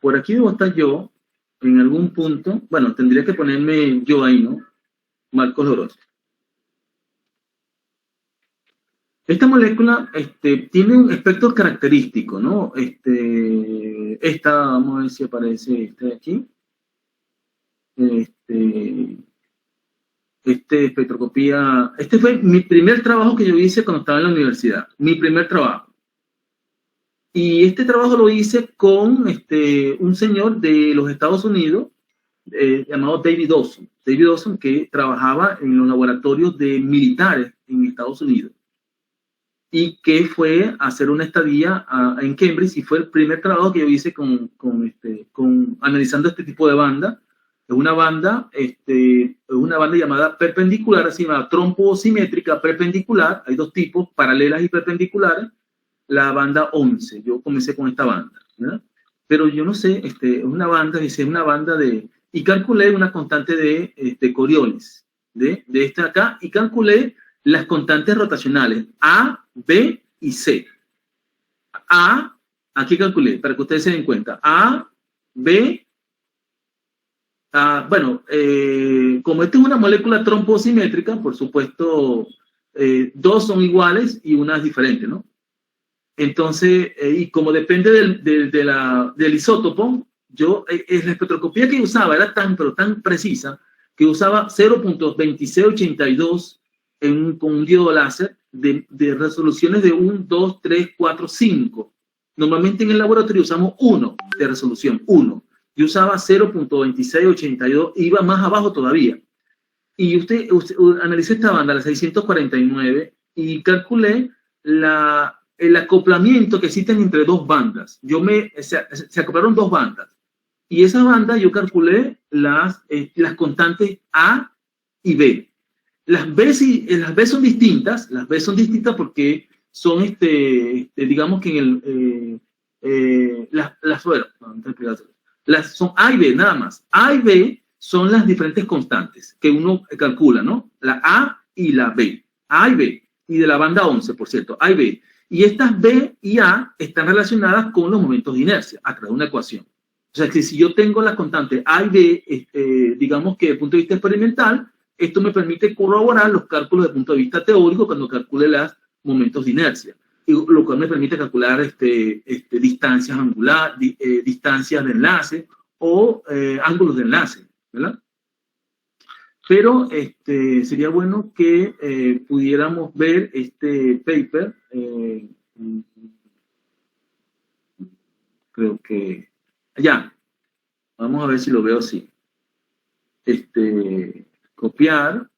Por aquí debo estar yo, en algún punto, bueno, tendría que ponerme yo ahí, ¿no? Marcos Loroso. Esta molécula tiene un espectro característico, ¿no? Vamos a ver si aparece de aquí. Espectroscopía. Este fue mi primer trabajo que yo hice cuando estaba en la universidad. Mi primer trabajo. Y este trabajo lo hice con un señor de los Estados Unidos llamado David Dawson. David Dawson, que trabajaba en los laboratorios de militares en Estados Unidos y que fue a hacer una estadía en Cambridge, y fue el primer trabajo que yo hice con analizando este tipo de banda. Es una banda llamada perpendicular, así llamada tromposimétrica perpendicular. Hay dos tipos, paralelas y perpendiculares. La banda 11, yo comencé con esta banda, ¿verdad? Pero yo no sé, es una banda, dice, una banda de, y calculé una constante de Coriolis, de esta acá, y calculé las constantes rotacionales A, B y C. A, aquí calculé, para que ustedes se den cuenta, A, B, bueno, como esta es una molécula tromposimétrica, por supuesto, dos son iguales y una es diferente, ¿no? Entonces, y como depende del isótopo, la espectroscopía que usaba era pero tan precisa que usaba 0.2682 con un diodo láser de resoluciones de 1, 2, 3, 4, 5. Normalmente en el laboratorio usamos 1 de resolución, 1. Yo usaba 0.2682, iba más abajo todavía. Y usted analicé esta banda, la 649, y calculé el acoplamiento que existen entre dos bandas. Se acoplaron dos bandas. Y esa banda yo calculé las constantes A y B. Las B son distintas, porque son, digamos que son A y B nada más. A y B son las diferentes constantes que uno calcula, ¿no? La A y la B. A y B. Y de la banda 11, por cierto, A y B. Y estas B y A están relacionadas con los momentos de inercia a través de una ecuación. O sea, que si yo tengo la constante A y B, digamos que desde el punto de vista experimental, esto me permite corroborar los cálculos desde el punto de vista teórico cuando calcule los momentos de inercia, lo cual me permite calcular distancias angulares, distancias de enlace o ángulos de enlace, ¿verdad? Pero sería bueno que pudiéramos ver este paper. Creo que ya, vamos a ver si lo veo así. Copiar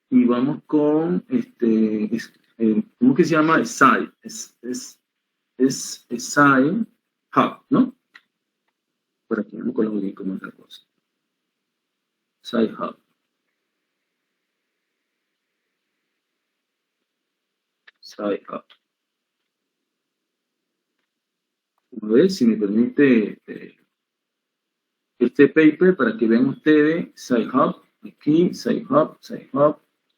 y vamos con ¿cómo que se llama? Sci Hub, ¿no? Por aquí, vamos con la como otra cosa. Sci Hub. Sci Hub. A ver si me permite este paper para que vean ustedes. Sci Hub, aquí, Sci Hub,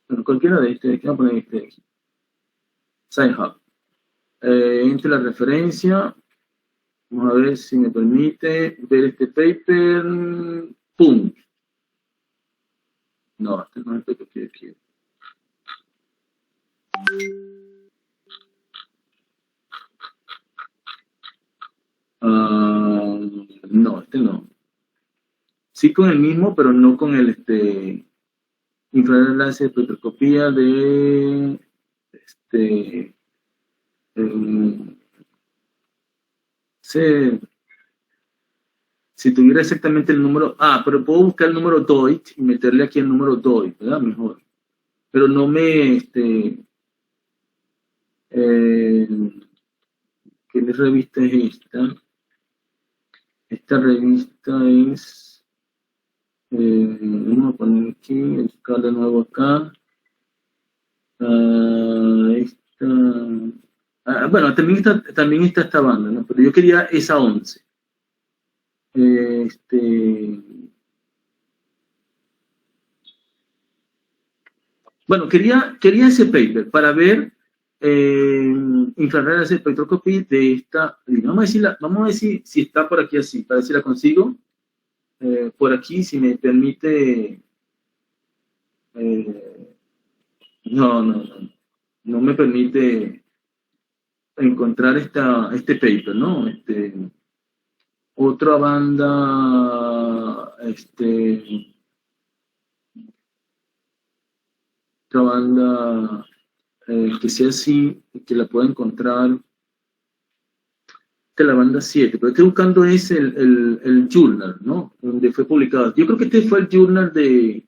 bueno, cualquiera de estos, aquí voy a poner este aquí. Sci Hub. Entre la referencia. Vamos a ver si me permite ver este paper. ¡Pum! No, este no es el paper que quiero. No, este no. Sí con el mismo, pero no con el infrared enlace de espectroscopía de si tuviera exactamente el número, pero puedo buscar el número DOIT y meterle aquí el número DOIT, ¿verdad? Mejor. Pero no me, ¿qué revista es esta? Esta revista es, vamos a poner aquí, buscar de nuevo acá. Bueno, también está esta banda, ¿no? Pero yo quería esa 11. Bueno, quería ese paper para ver infrarredes de espectroscopía de esta. Vamos a decir si está por aquí así, para ver si la consigo. Por aquí, si me permite. No me permite encontrar este paper, ¿no? Otra banda, otra banda que sea así, que la pueda encontrar. de la banda 7, pero estoy buscando es el journal, ¿no? Donde fue publicado. Yo creo que este fue el journal de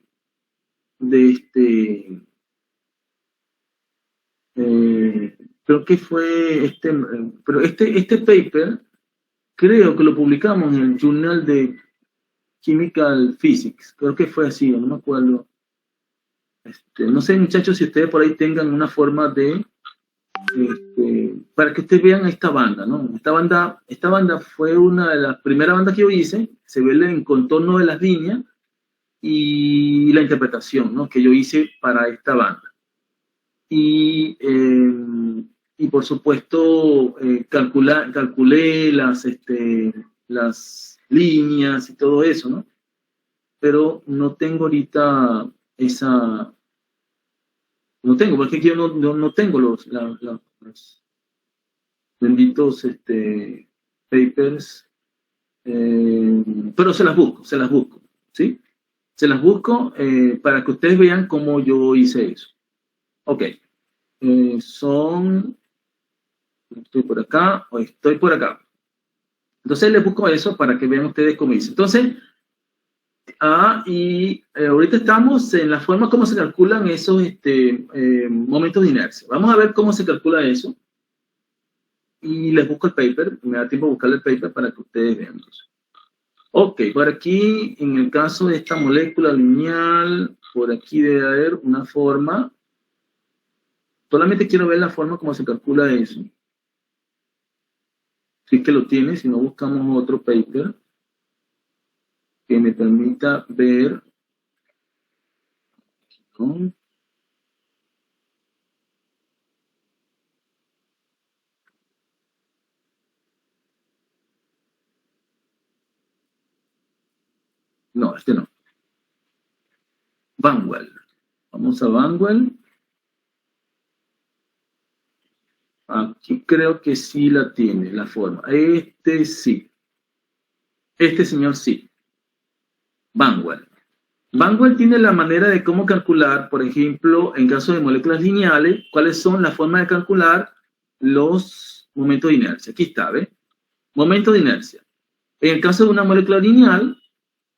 creo que fue pero este paper, creo que lo publicamos en el journal de Chemical Physics, creo que fue así, no me acuerdo. No sé, muchachos, si ustedes por ahí tengan una forma de para que ustedes vean esta banda, ¿no? Esta banda fue una de las primeras bandas que yo hice, se ve el contorno de las líneas y la interpretación, ¿no? Que yo hice para esta banda. Y por supuesto calculé las líneas y todo eso, ¿no? Pero no tengo ahorita esa... No tengo, porque yo no tengo los benditos papers, pero se las busco, ¿sí? Se las busco para que ustedes vean cómo yo hice eso. Ok, estoy por acá o estoy por acá. Entonces les busco eso para que vean ustedes cómo hice. Entonces, ahorita estamos en la forma como se calculan esos momentos de inercia. Vamos a ver cómo se calcula eso. Y les busco el paper, me da tiempo a buscar el paper para que ustedes vean eso. Ok, por aquí, en el caso de esta molécula lineal, por aquí debe haber una forma. Solamente quiero ver la forma como se calcula eso. Si es que lo tiene, si no buscamos otro paper que me permita ver. ¿No? No, este no. Banwell. Vamos a Banwell. Aquí creo que sí la tiene, la forma. Este sí. Este señor sí. Banwell. Banwell tiene la manera de cómo calcular, por ejemplo, en caso de moléculas lineales, cuáles son las formas de calcular los momentos de inercia. Aquí está, ¿ves? Momento de inercia. En el caso de una molécula lineal,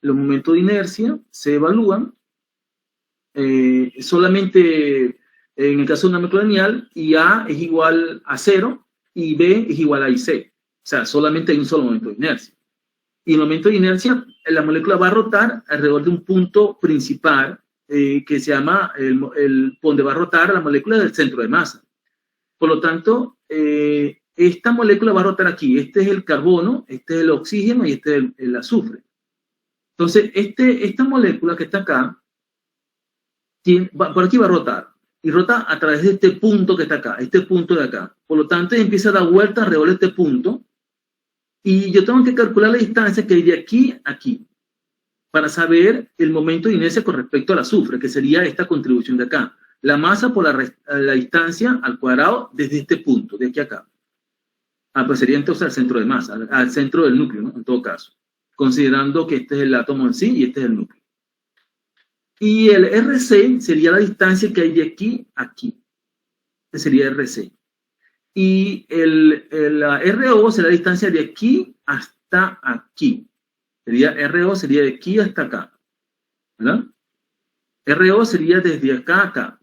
los momentos de inercia se evalúan solamente en el caso de una molécula lineal, y A es igual a 0 y B es igual a IC. O sea, solamente hay un solo momento de inercia. Y el momento de inercia, la molécula va a rotar alrededor de un punto principal que se llama donde va a rotar la molécula del centro de masa. Por lo tanto, esta molécula va a rotar aquí. Este es el carbono, este es el oxígeno y este es el azufre. Entonces, esta molécula que está acá, por aquí va a rotar. Y rota a través de este punto que está acá, este punto de acá. Por lo tanto, empieza a dar vuelta alrededor de este punto. Y yo tengo que calcular la distancia que hay de aquí a aquí, para saber el momento de inercia con respecto al azufre, que sería esta contribución de acá. La masa por la distancia al cuadrado desde este punto, de aquí a acá. Pues sería entonces al centro de masa, al centro del núcleo, ¿no? En todo caso. Considerando que este es el átomo en sí y este es el núcleo. Y el RC sería la distancia que hay de aquí a aquí. Este sería RC. Y la RO será la distancia de aquí hasta aquí. RO sería de aquí hasta acá. ¿Verdad? RO sería desde acá a acá.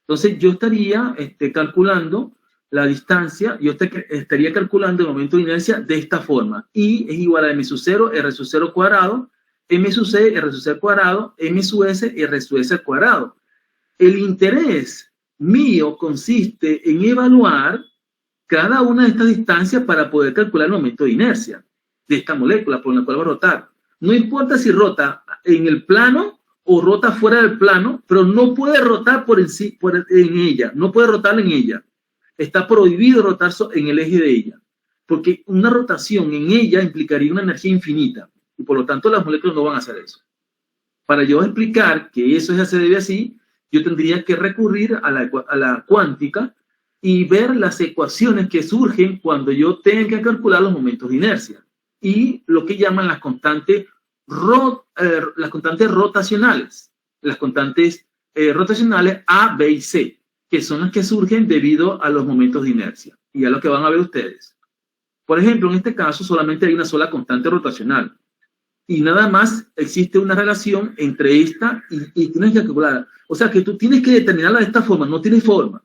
Entonces yo estaría calculando la distancia, yo estaría calculando el momento de inercia de esta forma. I es igual a M sub 0, R sub 0 cuadrado, M sub C, R sub C cuadrado, M sub S, R sub S cuadrado. El interés mío consiste en evaluar cada una de estas distancias para poder calcular el momento de inercia de esta molécula por la cual va a rotar. No importa si rota en el plano o rota fuera del plano, pero no puede rotar en ella, no puede rotar en ella. Está prohibido rotar en el eje de ella, porque una rotación en ella implicaría una energía infinita, y por lo tanto las moléculas no van a hacer eso. Para yo explicar que eso ya se debe así, yo tendría que recurrir a la cuántica y ver las ecuaciones que surgen cuando yo tenga que calcular los momentos de inercia y lo que llaman las constantes rotacionales, las constantes rotacionales A, B y C, que son las que surgen debido a los momentos de inercia y a lo que van a ver ustedes. Por ejemplo, en este caso solamente hay una sola constante rotacional y nada más existe una relación entre esta y tienes que calcular. O sea que tú tienes que determinarla de esta forma, no tiene forma.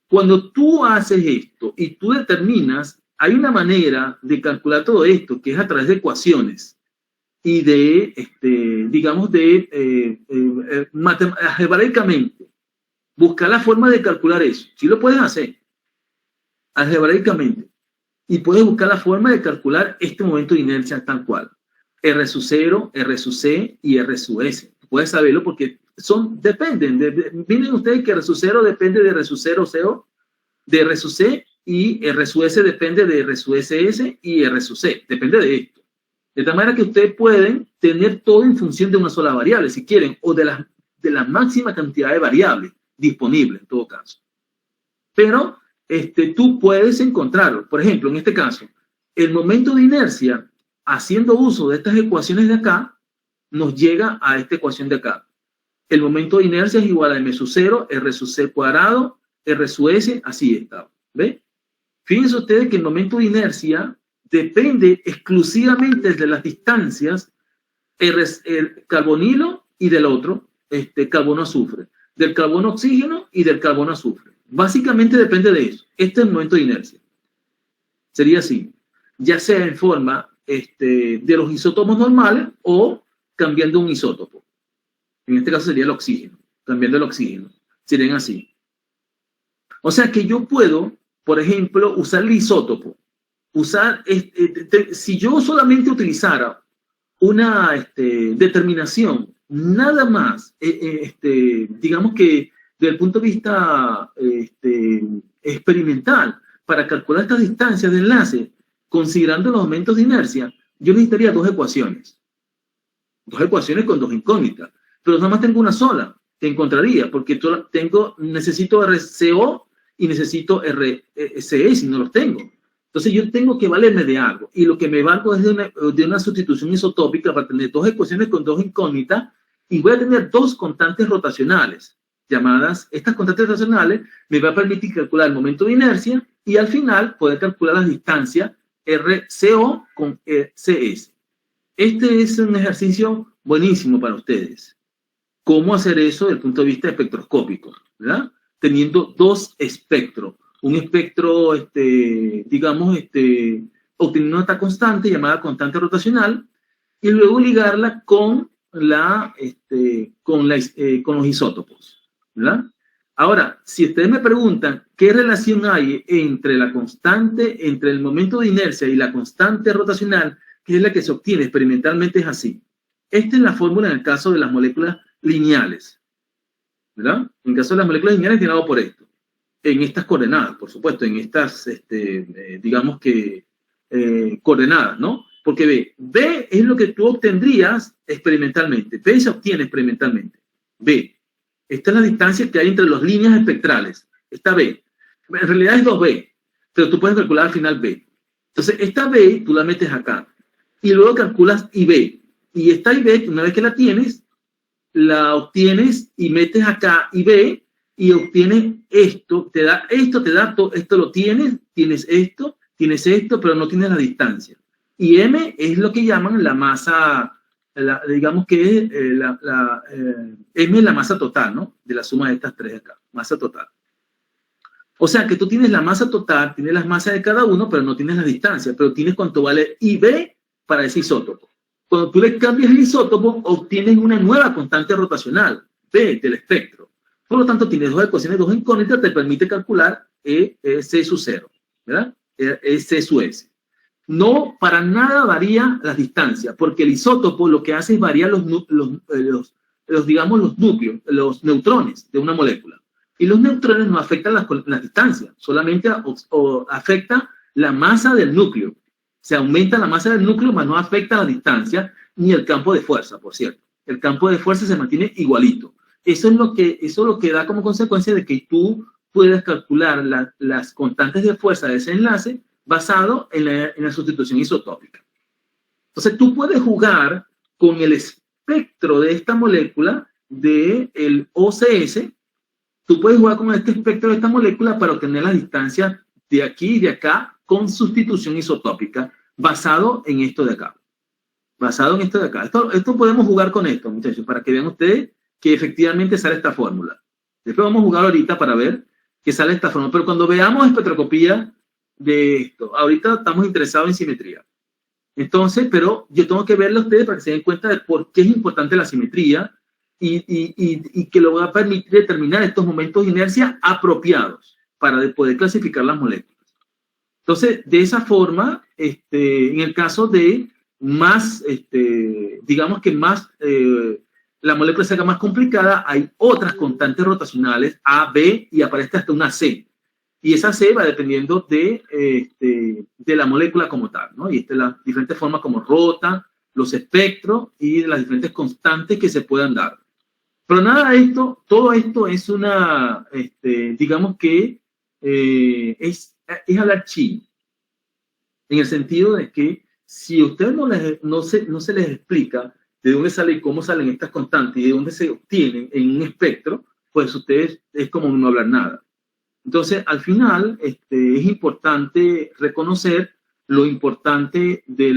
Cuando tú haces esto y tú determinas, hay una manera de calcular todo esto que es a través de ecuaciones y de, digamos, algebraicamente. Buscar la forma de calcular eso. Sí lo puedes hacer, algebraicamente. Y puedes buscar la forma de calcular este momento de inercia tal cual. R sub 0, R sub C y R sub S. Puedes saberlo porque dependen. Miren ustedes que R sub 0 depende de R sub 0, 0, de R sub C, y R sub S depende de R sub SS y R sub C. Depende de esto. De tal manera que ustedes pueden tener todo en función de una sola variable, si quieren, o de la máxima cantidad de variables disponibles en todo caso. Pero tú puedes encontrarlo. Por ejemplo, en este caso, el momento de inercia, haciendo uso de estas ecuaciones de acá, nos llega a esta ecuación de acá. El momento de inercia es igual a m sub 0, r sub c cuadrado, r sub s, así está. ¿Ve? Fíjense ustedes que el momento de inercia depende exclusivamente de las distancias el carbonilo y del otro, carbono azufre, del carbono oxígeno y del carbono azufre. Básicamente depende de eso. Este es el momento de inercia. Sería así, ya sea en forma de los isótopos normales o cambiando un isótopo. En este caso sería el oxígeno, cambiando el oxígeno. Serían así. O sea que yo puedo, por ejemplo, usar el isótopo. Si yo solamente utilizara una determinación, nada más, digamos que desde el punto de vista experimental, para calcular estas distancias de enlace, considerando los aumentos de inercia, yo necesitaría dos ecuaciones con dos incógnitas, pero nada más tengo una sola que encontraría, porque necesito RCO y necesito RCE si no los tengo. Entonces yo tengo que valerme de algo, y lo que me valgo es de una sustitución isotópica para tener dos ecuaciones con dos incógnitas, y voy a tener dos constantes rotacionales llamadas. Estas constantes rotacionales me va a permitir calcular el momento de inercia y al final poder calcular las distancias RCO con CS. Este es un ejercicio buenísimo para ustedes. ¿Cómo hacer eso desde el punto de vista espectroscópico? ¿Verdad? Teniendo dos espectros. Un espectro, digamos, obteniendo una constante llamada constante rotacional y luego ligarla con los isótopos, ¿verdad? Ahora, si ustedes me preguntan qué relación hay entre la constante, entre el momento de inercia y la constante rotacional, que es la que se obtiene experimentalmente, es así. Esta es la fórmula en el caso de las moléculas lineales, ¿verdad? En el caso de las moléculas lineales, tiene algo por esto. En estas coordenadas, por supuesto, en estas, digamos que, coordenadas, ¿no? Porque B es lo que tú obtendrías experimentalmente. B se obtiene experimentalmente. B. Esta es la distancia que hay entre las líneas espectrales. Esta B. En realidad es 2B, pero tú puedes calcular al final B. Entonces, esta B tú la metes acá. Y luego calculas IB. Y esta IB, una vez que la tienes, la obtienes y metes acá IB, y obtienes esto, te da todo, esto lo tienes esto, pero no tienes la distancia. Y M es lo que llaman la masa, digamos que M es la masa total, ¿no? De la suma de estas tres acá, masa total. O sea que tú tienes la masa total, tienes las masas de cada uno, pero no tienes la distancia, pero tienes cuánto vale IB para ese isótopo. Cuando tú le cambias el isótopo, obtienes una nueva constante rotacional, B del espectro. Por lo tanto, tienes dos ecuaciones, dos incógnitas, te permite calcular C sub 0, ¿verdad? C sub S. No, para nada varía las distancias, porque el isótopo lo que hace es variar digamos, los núcleos, los neutrones de una molécula. Y los neutrones no afectan las distancias, solamente afecta la masa del núcleo. Se aumenta la masa del núcleo, pero no afecta la distancia ni el campo de fuerza, por cierto. El campo de fuerza se mantiene igualito. Eso es lo que da como consecuencia de que tú puedas calcular las constantes de fuerza de ese enlace basado en la sustitución isotópica. Entonces tú puedes jugar con el espectro de esta molécula del OCS, tú puedes jugar con este espectro de esta molécula para obtener las distancias de aquí y de acá con sustitución isotópica basado en esto de acá. Basado en esto de acá. Esto podemos jugar con esto, muchachos, para que vean ustedes que efectivamente sale esta fórmula. Después vamos a jugar ahorita para ver que sale esta fórmula. Pero cuando veamos espectroscopía de esto, ahorita estamos interesados en simetría. Entonces, pero yo tengo que verlo a ustedes para que se den cuenta de por qué es importante la simetría y que lo va a permitir determinar estos momentos de inercia apropiados para poder clasificar las moléculas. Entonces, de esa forma, en el caso de más, digamos que más, la molécula se haga más complicada, hay otras constantes rotacionales, A, B, y aparece hasta una C. Y esa C va dependiendo de la molécula como tal, ¿no? Y las diferentes formas como rota, los espectros y las diferentes constantes que se puedan dar. Pero nada de esto, todo esto es una, digamos que es hablar chino. En el sentido de que si a ustedes no se les explica de dónde sale y cómo salen estas constantes y de dónde se obtienen en un espectro, pues ustedes es como no hablar nada. Entonces, al final, es importante reconocer lo importante de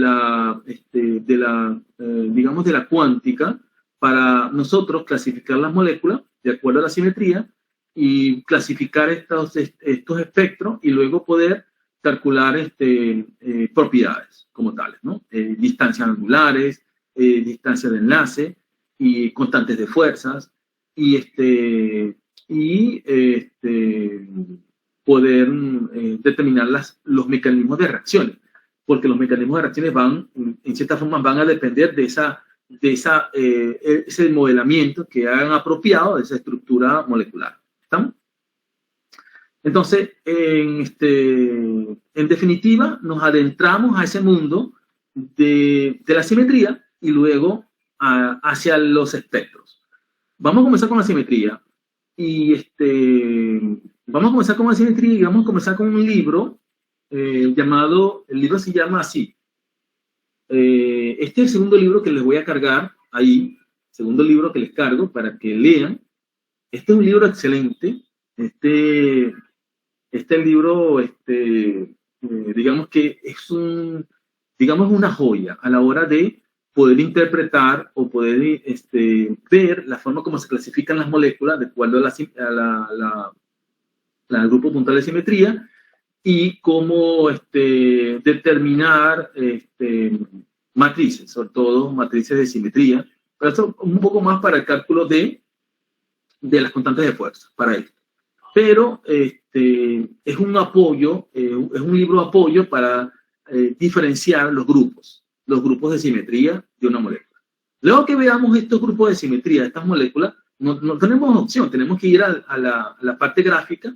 digamos, de la cuántica para nosotros clasificar las moléculas de acuerdo a la simetría y clasificar estos espectros y luego poder calcular propiedades como tales, ¿no? Distancias angulares, distancias de enlace y constantes de fuerzas y poder determinar los mecanismos de reacciones, porque los mecanismos de reacciones en cierta forma, van a depender de ese modelamiento que hagan apropiado de esa estructura molecular. ¿Estamos? Entonces, en definitiva, nos adentramos a ese mundo de la simetría y luego hacia los espectros. Vamos a comenzar con la simetría. Y vamos a comenzar con la simetría y vamos a comenzar con un libro el libro se llama así. Este es el segundo libro que les voy a cargar ahí, segundo libro que les cargo para que lean. Este es un libro excelente. Este libro, digamos que es una joya a la hora de poder interpretar o poder ver la forma como se clasifican las moléculas de acuerdo al grupo puntual de simetría y cómo determinar matrices, sobre todo matrices de simetría, pero esto un poco más para el cálculo de las constantes de fuerza, para esto. Pero es un apoyo, es un libro apoyo para diferenciar los grupos de simetría de una molécula. Luego que veamos estos grupos de simetría de estas moléculas, no tenemos opción, tenemos que ir a la parte gráfica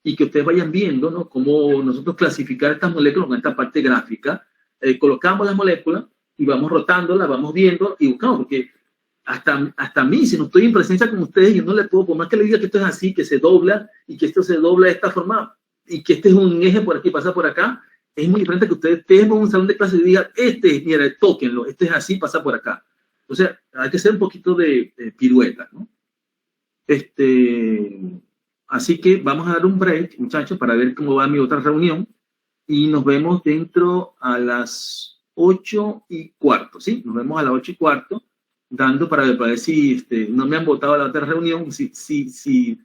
y que ustedes vayan viendo, ¿no?, cómo nosotros clasificar estas moléculas con esta parte gráfica. Colocamos las moléculas y vamos rotándolas, vamos viendo y buscamos, porque hasta a mí, si no estoy en presencia con ustedes, yo no le puedo, por más que le diga que esto es así, que se dobla y que esto se dobla de esta forma y que este es un eje por aquí, pasa por acá, es muy diferente que ustedes estén en un salón de clase y digan, mira, tóquenlo, este es así, pasa por acá. O sea, hay que hacer un poquito de pirueta, ¿no? Así que vamos a dar un break, muchachos, para ver cómo va mi otra reunión y nos vemos dentro a las 8:15, ¿sí? Nos vemos a las 8:15, dando para ver si no me han votado a la otra reunión, si